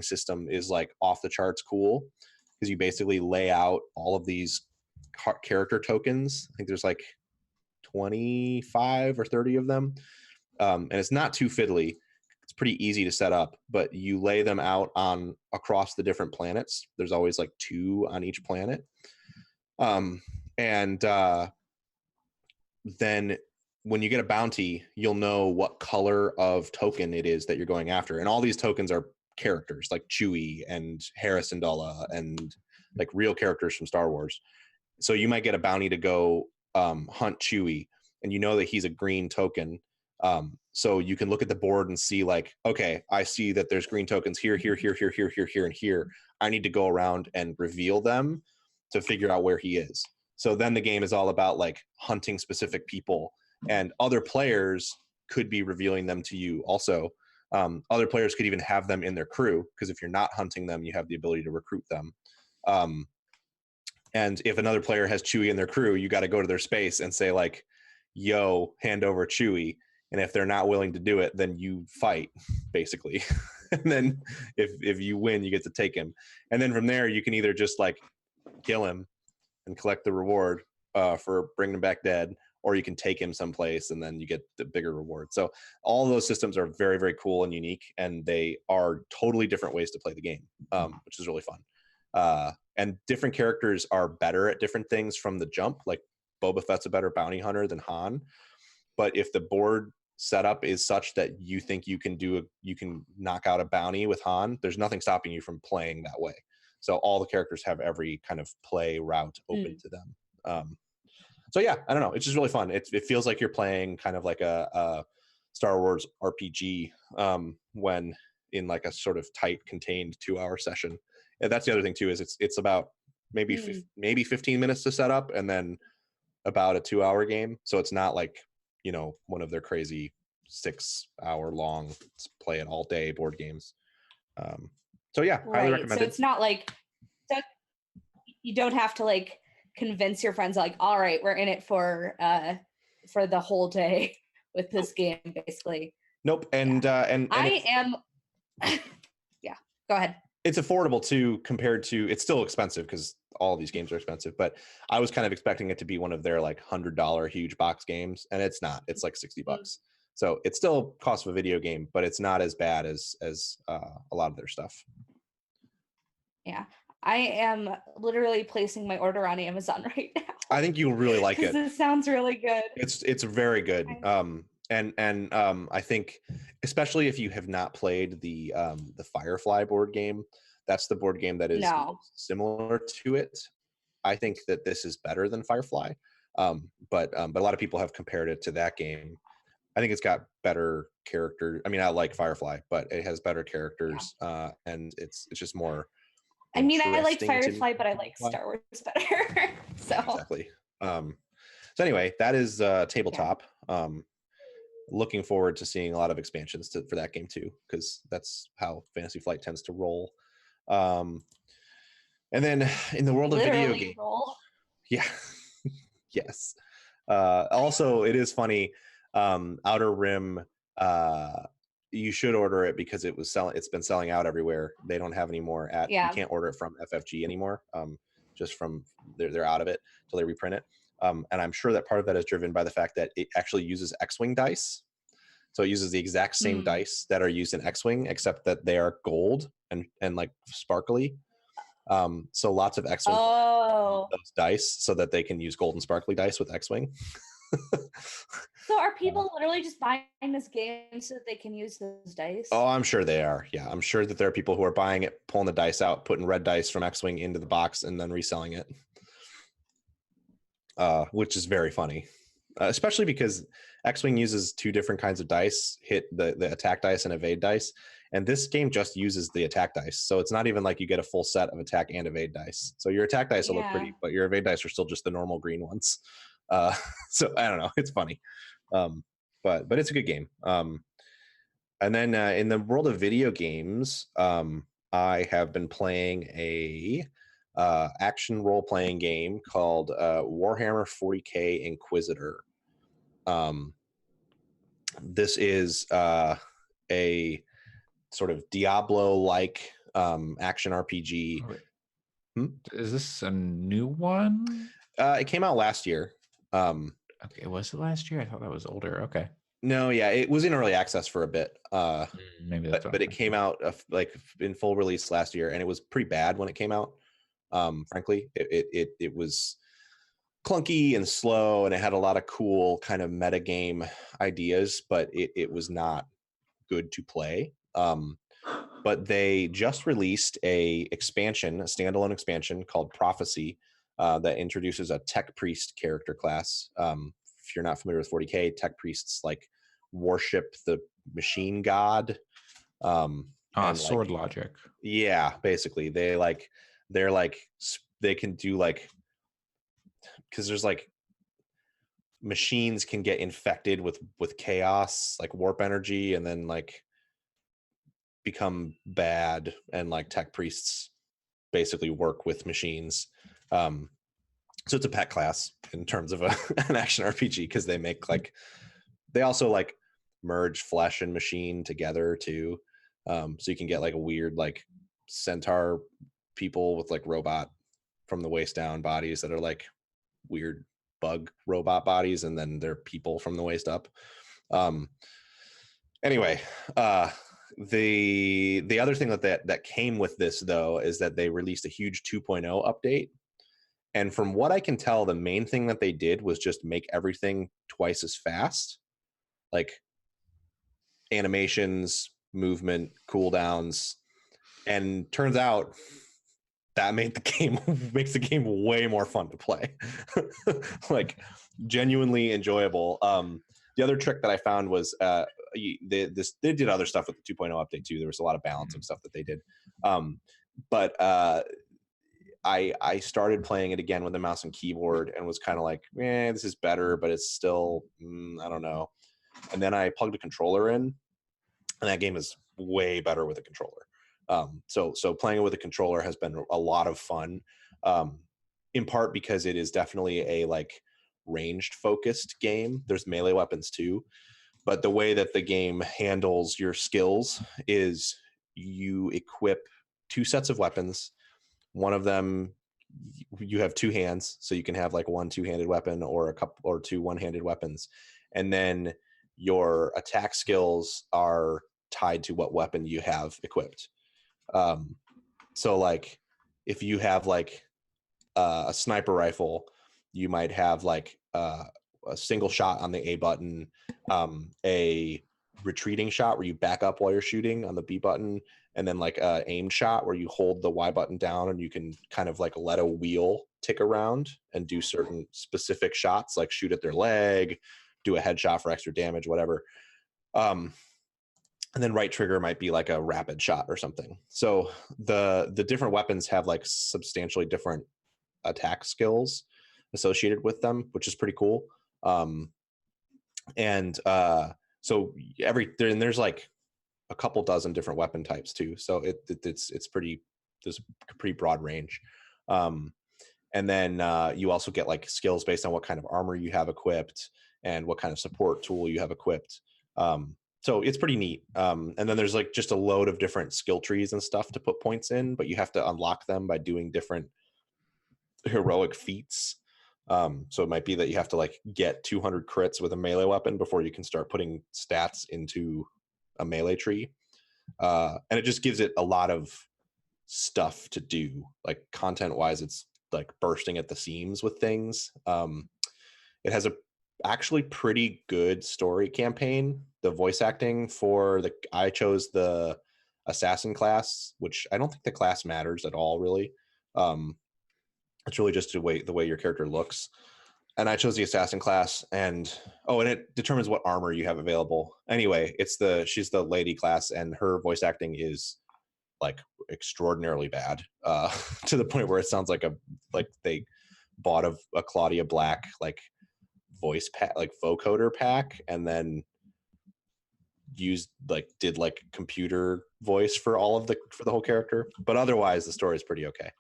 Speaker 1: system is like off the charts cool, because you basically lay out all of these character tokens. I think there's like 25 or 30 of them. And it's not too fiddly. It's pretty easy to set up, but you lay them out across the different planets. There's always like 2 on each planet. And then when you get a bounty, you'll know what color of token it is that you're going after. And all these tokens are characters like Chewie and Hera Syndulla and like real characters from Star Wars. So you might get a bounty to go hunt Chewie, and you know that he's a green token. So you can look at the board and see like, okay, I see that there's green tokens here, here, here, here, here, here, here, and here. I need to go around and reveal them to figure out where he is. So then the game is all about like hunting specific people, and other players could be revealing them to you also. Other players could even have them in their crew, because if you're not hunting them, you have the ability to recruit them. And if another player has Chewie in their crew, you got to go to their space and say like, yo, hand over Chewie. And if they're not willing to do it, then you fight, basically. And then if you win, you get to take him. And then from there, you can either just like kill him and collect the reward for bringing him back dead, or you can take him someplace and then you get the bigger reward. So all of those systems are very, very cool and unique, and they are totally different ways to play the game, which is really fun. And different characters are better at different things from the jump. Like Boba Fett's a better bounty hunter than Han. But if the board setup is such that you think you can knock out a bounty with Han, there's nothing stopping you from playing that way. So all the characters have every kind of play route open to them. So yeah, I don't know. It's just really fun. It feels like you're playing kind of like a Star Wars RPG when in like a sort of tight, contained 2-hour session. And that's the other thing too, is it's about maybe 15 minutes to set up, and then about a 2-hour game. So it's not like, you know, one of their crazy 6-hour long play it all day board games. So yeah, highly recommend
Speaker 4: so
Speaker 1: it.
Speaker 4: it's not like, so you don't have to like convince your friends like, all right, we're in it for the whole day with this game, basically.
Speaker 1: Nope. And
Speaker 4: I am yeah, go ahead.
Speaker 1: It's affordable too, compared to, it's still expensive because all these games are expensive, but I was kind of expecting it to be one of their like $100 huge box games, and it's not. It's like $60. So it still costs a video game, but it's not as bad as a lot of their stuff.
Speaker 4: Yeah, I am literally placing my order on Amazon right now.
Speaker 1: I think you'll really like it.
Speaker 4: This sounds really good.
Speaker 1: It's very good. And I think, especially if you have not played the Firefly board game, that's the board game that is similar to it. I think that this is better than Firefly, but a lot of people have compared it to that game. I think it's got better character. I mean, I like Firefly, but it has better characters, and it's just more.
Speaker 4: I mean, I like Firefly, but I like Star Wars better. So
Speaker 1: exactly. So anyway, that is tabletop. Looking forward to seeing a lot of expansions for that game too, because that's how Fantasy Flight tends to roll. And then in the world of video games, yeah, yes. Also, it is funny. Outer Rim, you should order it because it's been selling out everywhere. They don't have any more you can't order it from FFG anymore. Just from they're out of it until they reprint it. And I'm sure that part of that is driven by the fact that it actually uses X-Wing dice. So it uses the exact same dice that are used in X-Wing, except that they are gold and like sparkly. So lots of X-Wing those dice so that they can use gold and sparkly dice with X-Wing.
Speaker 4: So are people literally just buying this game so that they can use those dice?
Speaker 1: Oh, I'm sure they are. Yeah, I'm sure that there are people who are buying it, pulling the dice out, putting red dice from X-Wing into the box, and then reselling it. Which is very funny, especially because X-Wing uses 2 different kinds of dice, hit the attack dice and evade dice, and this game just uses the attack dice. So it's not even like you get a full set of attack and evade dice. So your attack dice will look pretty, but your evade dice are still just the normal green ones. So I don't know, it's funny, but it's a good game. And then in the world of video games, I have been playing a action role-playing game called Warhammer 40K Inquisitor. This is a sort of Diablo-like action RPG.
Speaker 2: Is this a new one?
Speaker 1: It came out last year.
Speaker 2: Okay, was it last year? I thought that was older. Okay.
Speaker 1: No, yeah, it was in early access for a bit.
Speaker 2: Maybe that's
Speaker 1: but it came out like in full release last year, and it was pretty bad when it came out. Frankly, it was clunky and slow, and it had a lot of cool kind of metagame ideas, but it was not good to play. But they just released a standalone expansion called Prophecy, that introduces a tech priest character class. If you're not familiar with 40K, tech priests like worship the machine god. And
Speaker 2: Sword logic.
Speaker 1: Yeah, basically they can do like, because there's like machines can get infected with chaos, like warp energy, and then like become bad, and like tech priests basically work with machines. So it's a pet class in terms of an action RPG, because they also like merge flesh and machine together too. So you can get like a weird like centaur people with like robot from the waist down bodies that are like weird bug robot bodies, and then they're people from the waist up. Anyway, the other thing that came with this though is that they released a huge 2.0 update. And from what I can tell, the main thing that they did was just make everything twice as fast, like animations, movement, cooldowns, and turns out that makes the game way more fun to play. Like genuinely enjoyable. The other trick that I found was they did other stuff with the 2.0 update too. There was a lot of balancing stuff that they did. But I started playing it again with the mouse and keyboard and was kind of like, this is better, but it's still, I don't know. And then I plugged a controller in, and that game is way better with a controller. So playing it with a controller has been a lot of fun, in part because it is definitely a like ranged focused game. There's melee weapons too, but the way that the game handles your skills is you equip 2 sets of weapons. One of them, you have 2 hands, so you can have like 1 2-handed weapon or a couple or 2 one-handed weapons, and then your attack skills are tied to what weapon you have equipped. So like if you have like a sniper rifle, you might have like a single shot on the A button, a retreating shot where you back up while you're shooting on the B button, and then like a aimed shot where you hold the Y button down and you can kind of like let a wheel tick around and do certain specific shots, like shoot at their leg, do a headshot for extra damage, whatever. And then right trigger might be like a rapid shot or something. So the different weapons have like substantially different attack skills associated with them, which is pretty cool. So there's like a couple dozen different weapon types too. So it's pretty, there's a pretty broad range. And then you also get like skills based on what kind of armor you have equipped and what kind of support tool you have equipped. So it's pretty neat. And then there's like just a load of different skill trees and stuff to put points in, but you have to unlock them by doing different heroic feats. So it might be that you have to like get 200 crits with a melee weapon before you can start putting stats into a melee tree. And it just gives it a lot of stuff to do. Like content wise, it's like bursting at the seams with things. It has a actually pretty good story campaign. The voice acting I chose the assassin class, which I don't think the class matters at all really. It's really just the way your character looks. And I chose the assassin class, and it determines what armor you have available. Anyway, she's the lady class, and her voice acting is like extraordinarily bad, to the point where it sounds like they bought a Claudia Black like voice pack, like vocoder pack, and then did computer voice for the whole character. But otherwise, the story is pretty okay.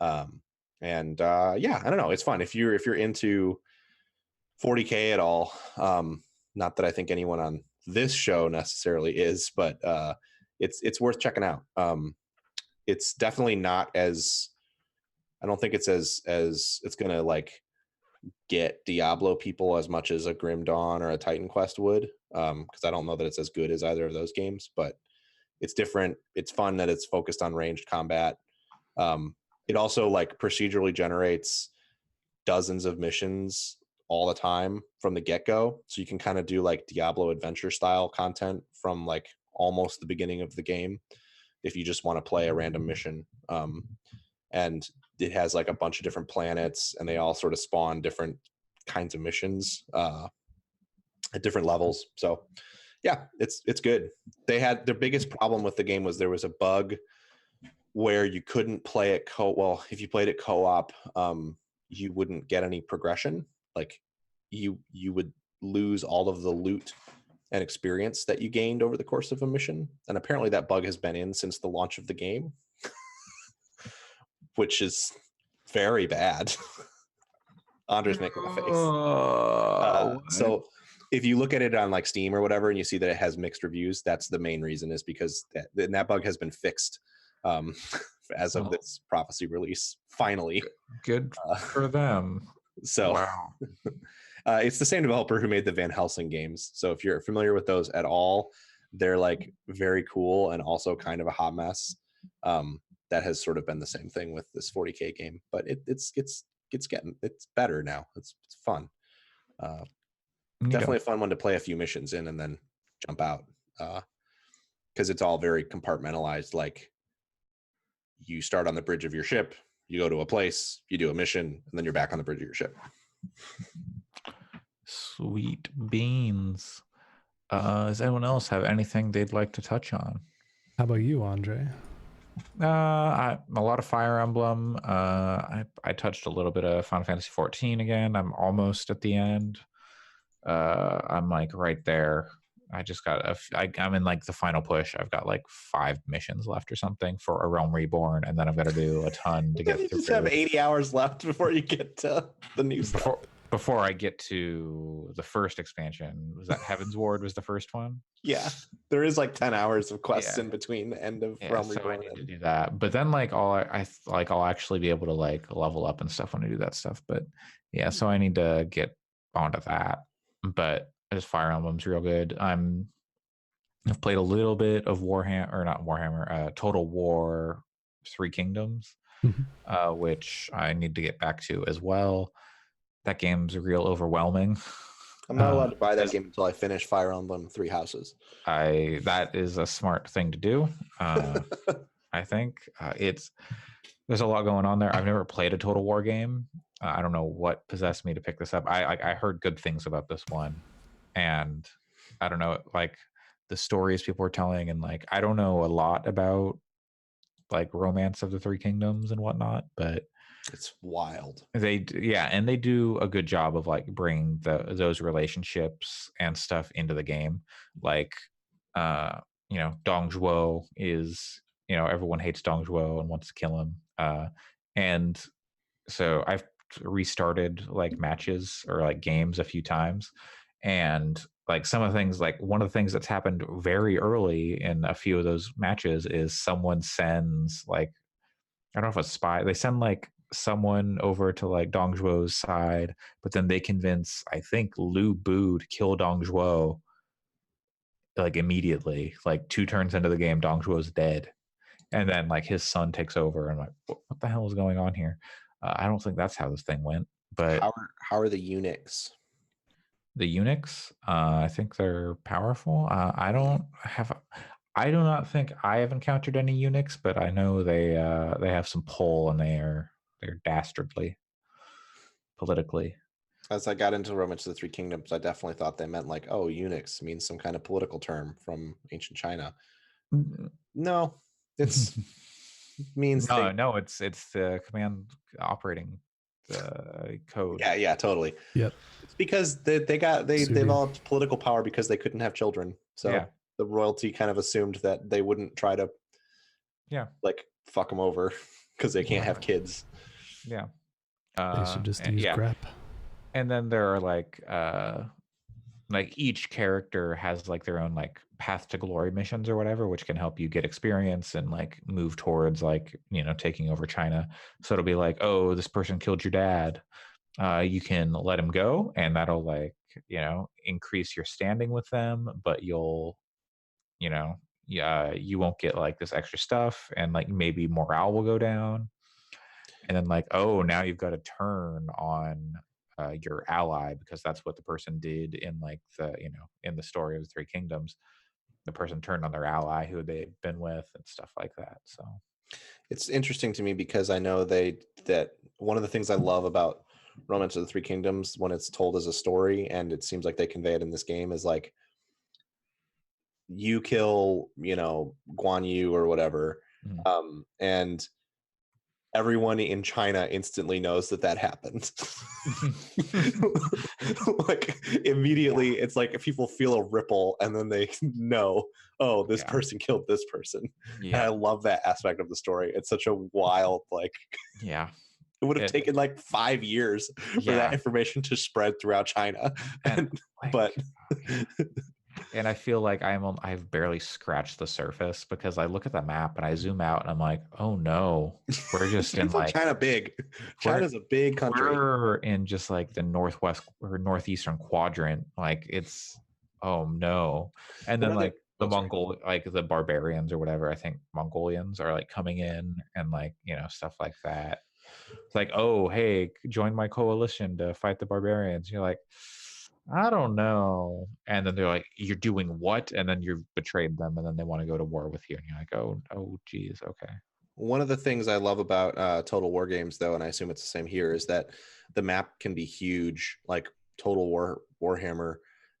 Speaker 1: I don't know, it's fun if you're into 40K at all. Not that I think anyone on this show necessarily is, but it's worth checking out. It's definitely not as, I don't think it's as it's gonna like get Diablo people as much as a Grim Dawn or a Titan Quest would, because I don't know that it's as good as either of those games, but it's different. It's fun that it's focused on ranged combat. It also like procedurally generates dozens of missions all the time from the get-go, so you can kind of do like Diablo adventure style content from like almost the beginning of the game if you just want to play a random mission. And it has like a bunch of different planets, and they all sort of spawn different kinds of missions at different levels. So yeah, it's good. They had their biggest problem with the game was there was a bug where you couldn't play it well, if you played it co-op, you wouldn't get any progression. Like you would lose all of the loot and experience that you gained over the course of a mission. And apparently that bug has been in since the launch of the game, which is very bad. Andre's making a face. So if you look at it on like Steam or whatever, and you see that it has mixed reviews, that's the main reason, is because that bug has been fixed as of this Prophecy release. Finally,
Speaker 2: good for them.
Speaker 1: So
Speaker 2: wow.
Speaker 1: It's the same developer who made the Van Helsing games. So if you're familiar with those at all, they're like very cool and also kind of a hot mess. That has sort of been the same thing with this 40K game, but it's better now. It's fun. Definitely a fun one to play a few missions in and then jump out, because it's all very compartmentalized. Like you start on the bridge of your ship, you go to a place, you do a mission, and then you're back on the bridge of your ship.
Speaker 2: Sweet beans. Does anyone else have anything they'd like to touch on?
Speaker 3: How about you, Andre?
Speaker 2: A lot of Fire Emblem. I touched a little bit of Final Fantasy 14 again. I'm almost at the end. I'm like right there. I just got I'm in like the final push. I've got like 5 missions left or something for A Realm Reborn, and then I've got to do a ton to get through.
Speaker 1: You just have 80 hours left before you get to the new stuff.
Speaker 2: Before I get to the first expansion. Was that Heaven's Ward was the first one?
Speaker 1: Yeah, there is like 10 hours of quests in between the end of Realm
Speaker 2: so
Speaker 1: Reborn.
Speaker 2: I need to do that. But then like I'll actually be able to like level up and stuff when I do that stuff. But yeah, so I need to get onto that. But this Fire Emblem's real good. I've played a little bit of Total War 3 Kingdoms, which I need to get back to as well. That game's real overwhelming.
Speaker 1: I'm not allowed to buy that game until I finish Fire Emblem 3 Houses.
Speaker 2: That is a smart thing to do. I think there's a lot going on there. I've never played a Total War game. I don't know what possessed me to pick this up. I heard good things about this one, and I don't know, like the stories people were telling, and like I don't know a lot about like Romance of the 3 Kingdoms and whatnot, but
Speaker 1: it's wild.
Speaker 2: They do a good job of like bringing those relationships and stuff into the game. Like, Dong Zhuo is, everyone hates Dong Zhuo and wants to kill him. And so I've restarted like matches or like games a few times, and like some of the things, like one of the things that's happened very early in a few of those matches is someone sends like, I don't know if a spy, they send like someone over to like Dong Zhuo's side, but then they convince, I think, Lu Bu to kill Dong Zhuo like immediately. Like 2 turns into the game, Dong Zhuo's dead, and then like his son takes over, and like, what the hell is going on here? I don't think that's how this thing went. But
Speaker 1: how are the eunuchs?
Speaker 2: The eunuchs, I think they're powerful. I do not think I have encountered any eunuchs, but I know they have some pull, and they're dastardly politically. As
Speaker 1: I got into Romance of the 3 Kingdoms, I definitely thought they meant like, oh, eunuchs means some kind of political term from ancient China. No, it means
Speaker 2: no. It's the command operating code.
Speaker 1: Yeah, totally.
Speaker 3: Yep.
Speaker 1: It's because they developed political power because they couldn't have children. So the royalty kind of assumed that they wouldn't try to, like fuck them over because they can't have kids.
Speaker 2: Yeah.
Speaker 3: They should just use grep.
Speaker 2: And then there are like each character has like their own like path to glory missions or whatever, which can help you get experience and like move towards like, taking over China. So it'll be like, oh, this person killed your dad. You can let him go, and that'll like, increase your standing with them, but you'll, you won't get like this extra stuff, and like maybe morale will go down. and then like, oh, now you've got to turn on your ally because that's what the person did in like the, you know, in the story of the Three Kingdoms. The person turned on their ally who they've been with and stuff like that. So
Speaker 1: it's interesting to me because I know that one of the things I love about Romance of the Three Kingdoms when it's told as a story, and it seems like they convey it in this game, is like you kill, you know, Guan Yu or whatever, and everyone in China instantly knows that happened. Like immediately, it's like if people feel a ripple and then they know, oh, this person killed this person. And I love that aspect of the story. It's such a wild, like,
Speaker 2: yeah.
Speaker 1: It would have taken like 5 years for that information to spread throughout China.
Speaker 2: And I feel like I've barely scratched the surface because I look at the map and I zoom out and I'm like, oh no, we're just in like
Speaker 1: China big. China's a big country.
Speaker 2: We're in just like the northwest or northeastern quadrant. Like it's, oh no. And then like the Mongol, like the barbarians or whatever, I think Mongolians are like coming in and like, you know, stuff like that. It's like, oh, hey, join my coalition to fight the barbarians. You're like, I don't know. And then they're like, you're doing what? And then you've betrayed them and then they want to go to war with you. And you're like, oh, geez, okay.
Speaker 1: One of the things I love about Total War games, though, and I assume it's the same here, is that the map can be huge. Like Total Warhammer,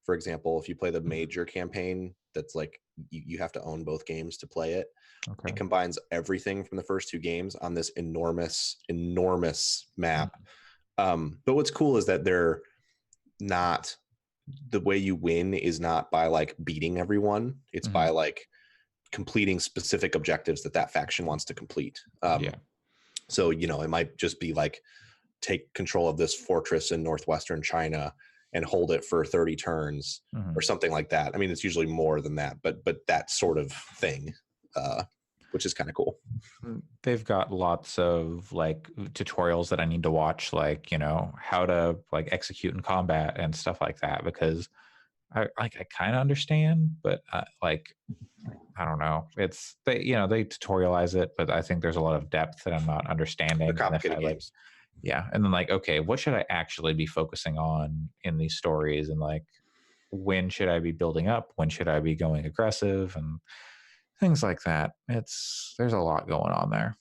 Speaker 1: for example, if you play the major campaign, that's like you have to own both games to play it. Okay. It combines everything from the first two games on this enormous map. But what's cool is that they're not, the way you win is not by like beating everyone. It's by like completing specific objectives that faction wants to complete. So, you know, it might just be like take control of this fortress in northwestern China and hold it for 30 turns or something like that. I mean, it's usually more than that, but that sort of thing, which is kind of cool.
Speaker 2: They've got lots of like tutorials that I need to watch, like, you know, how to like execute in combat and stuff like that, because I kind of understand, but like, I don't know. It's they tutorialize it, but I think there's a lot of depth that I'm not understanding.
Speaker 1: They're complicated games.
Speaker 2: And then like, okay, what should I actually be focusing on in these stories? And like, when should I be building up? When should I be going aggressive? And things like that. There's a lot going on there,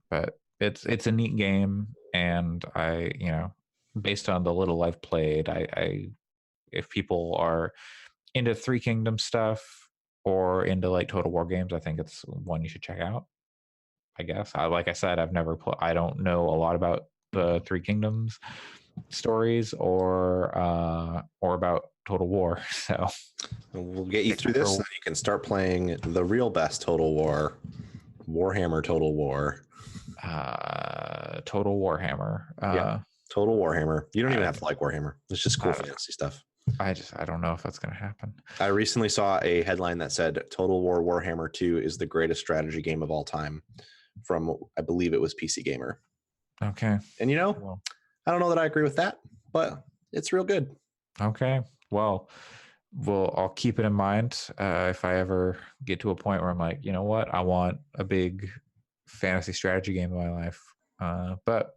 Speaker 2: but it's a neat game. And I, you know, based on the little I've played, I if people are into Three Kingdoms stuff or into like Total War games, I think it's one you should check out. I guess like I said, I don't know a lot about the Three Kingdoms stories or about Total War, so
Speaker 1: we'll get you through this so you can start playing the real best Total War, Warhammer Total War.
Speaker 2: Total Warhammer.
Speaker 1: Total Warhammer. You don't even have to like Warhammer. It's just cool fantasy stuff.
Speaker 2: I don't know if that's going to happen.
Speaker 1: I recently saw a headline that said Total War Warhammer 2 is the greatest strategy game of all time from, I believe it was PC Gamer.
Speaker 2: Okay.
Speaker 1: And you know, I don't know that I agree with that, but it's real good.
Speaker 2: Okay. Well, I'll keep it in mind if I ever get to a point where I'm like, you know what, I want a big fantasy strategy game in my life. But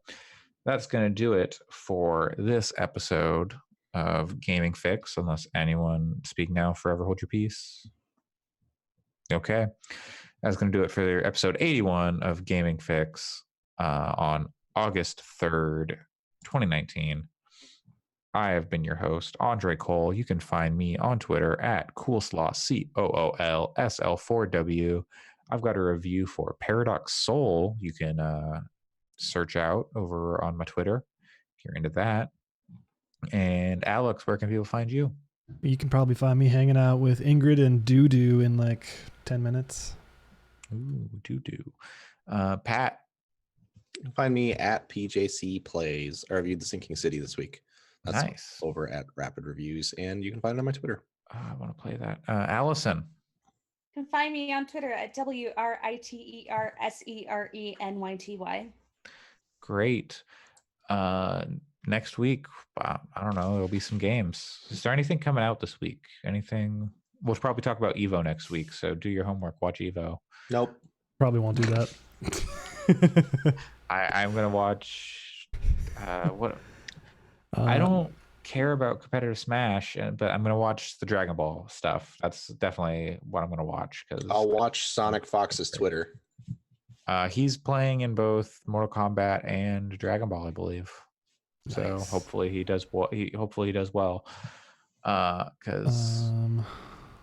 Speaker 2: that's going to do it for this episode of Gaming Fix, unless anyone speak now, forever hold your peace. Okay. That's going to do it for episode 81 of Gaming Fix on August 3rd, 2019. I have been your host, Andre Cole. You can find me on Twitter at Coolslaw, COOLSL4W. I've got a review for Paradox Soul you can search out over on my Twitter if you're into that. And Alex, where can people find you?
Speaker 3: You can probably find me hanging out with Ingrid and Doo in like 10 minutes.
Speaker 2: Ooh, Doo. Pat?
Speaker 1: You can find me at PJC Plays. I reviewed The Sinking City this week. That's nice. Over at Rapid Reviews, and you can find it on my Twitter.
Speaker 2: I want to play that. Allison?
Speaker 4: You can find me on Twitter at WRITERSERENYTY.
Speaker 2: Great. Next week, I don't know, there'll be some games. Is there anything coming out this week? Anything? We'll probably talk about Evo next week, so do your homework, watch Evo.
Speaker 1: Nope.
Speaker 3: Probably won't do that.
Speaker 2: I'm gonna watch. What I don't care about competitive Smash, but I'm gonna watch the Dragon Ball stuff. That's definitely what I'm gonna watch because
Speaker 1: I'll watch Sonic Fox's Twitter.
Speaker 2: he's playing in both Mortal Kombat and Dragon Ball, I believe. So
Speaker 3: Nice.
Speaker 2: hopefully he does well. Hopefully he does well, because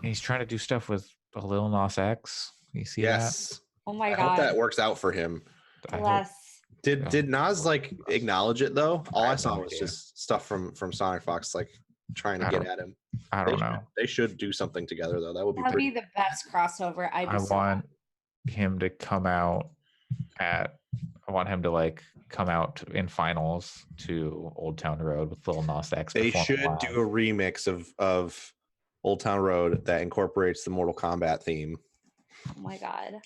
Speaker 2: he's trying to do stuff with a Lil Nas X. You see
Speaker 1: Yes.
Speaker 4: Oh my
Speaker 1: I
Speaker 4: god.
Speaker 1: hope that works out for him.
Speaker 2: that? I hope-
Speaker 4: Bless.
Speaker 1: Did Nas like acknowledge it though? All I
Speaker 2: have
Speaker 1: saw
Speaker 2: no
Speaker 1: was
Speaker 2: idea.
Speaker 1: just stuff from Sonic Fox like trying to
Speaker 2: I
Speaker 1: get
Speaker 2: don't-
Speaker 1: at him.
Speaker 2: I don't know.
Speaker 1: They should do something together though. That would be
Speaker 4: That would
Speaker 1: pretty.
Speaker 4: be the best crossover.
Speaker 2: I want him to come out I want him to like come out in finals to Old Town Road with Lil Nas X.
Speaker 1: They
Speaker 2: performing
Speaker 1: should
Speaker 2: live.
Speaker 1: do a remix of Old Town Road that incorporates the Mortal Kombat theme.
Speaker 4: Oh my god.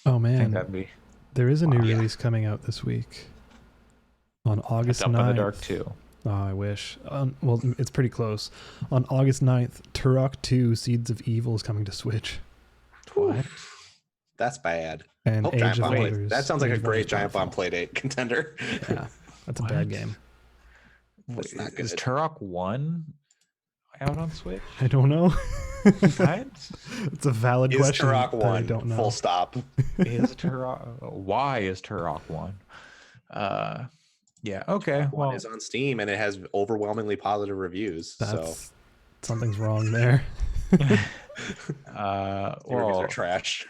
Speaker 3: Oh
Speaker 2: I think
Speaker 3: man,
Speaker 2: that'd be
Speaker 3: there is a new
Speaker 2: Yeah.
Speaker 3: release coming out this week on August
Speaker 2: Up
Speaker 3: 9th.
Speaker 2: in the Dark too.
Speaker 3: Oh, I wish. Well, it's pretty close. On August 9th, Turok 2 Seeds of Evil is coming to Switch.
Speaker 2: What?
Speaker 1: That's bad.
Speaker 3: And
Speaker 1: Hope
Speaker 3: Age
Speaker 1: Giant
Speaker 3: of
Speaker 1: Bomb plays.
Speaker 3: Wonders.
Speaker 1: That sounds like
Speaker 3: Age
Speaker 1: a
Speaker 3: of
Speaker 1: great
Speaker 3: Wonders
Speaker 1: Giant Bomb
Speaker 3: Platform.
Speaker 1: Playdate contender.
Speaker 3: Yeah, that's a
Speaker 2: What?
Speaker 3: bad game.
Speaker 1: That's not
Speaker 2: Is
Speaker 1: good.
Speaker 2: Turok 1 out on Switch?
Speaker 3: I don't know.
Speaker 2: What?
Speaker 3: It's a valid
Speaker 1: Is
Speaker 3: question.
Speaker 1: Turok
Speaker 3: that I
Speaker 1: 1?
Speaker 3: don't know.
Speaker 1: Full stop.
Speaker 2: Is Turok? Why is Turok 1? Yeah. Okay.
Speaker 1: One
Speaker 2: Well,
Speaker 1: is on Steam and it has overwhelmingly positive reviews.
Speaker 3: That's something's wrong there.
Speaker 1: Reviews
Speaker 2: well,
Speaker 1: are trash.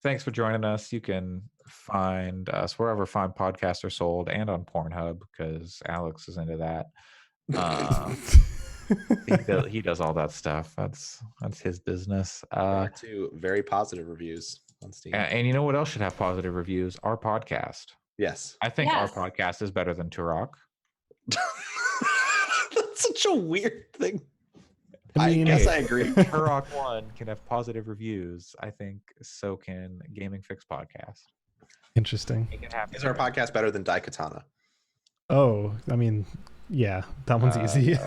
Speaker 2: thanks for joining us. You can find us wherever fine podcasts are sold and on Pornhub because Alex is into that. He does all that stuff. That's his business.
Speaker 1: There are two very positive reviews on Steam.
Speaker 2: And you know what else should have positive reviews? Our podcast.
Speaker 1: Yes.
Speaker 2: I think
Speaker 4: Yes.
Speaker 2: our podcast is better than Turok.
Speaker 1: That's such a weird thing.
Speaker 3: I
Speaker 1: I
Speaker 3: mean,
Speaker 1: guess I agree.
Speaker 2: Turok 1 can have positive reviews. I think so can Gaming Fix podcast.
Speaker 3: Interesting.
Speaker 2: It can happen.
Speaker 1: Is our podcast better than Daikatana?
Speaker 3: Oh, I mean, yeah, that one's easy.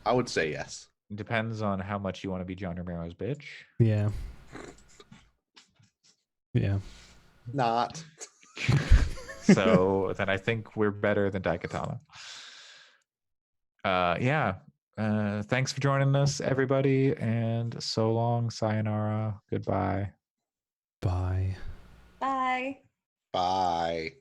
Speaker 1: I would say yes.
Speaker 2: Depends on how much you want to be John Romero's bitch.
Speaker 3: Yeah. Yeah.
Speaker 1: Not.
Speaker 2: So then I think we're better than Daikatana. Yeah. Thanks for joining us, everybody, and so long, sayonara, goodbye.
Speaker 3: Bye.
Speaker 4: Bye.
Speaker 1: Bye.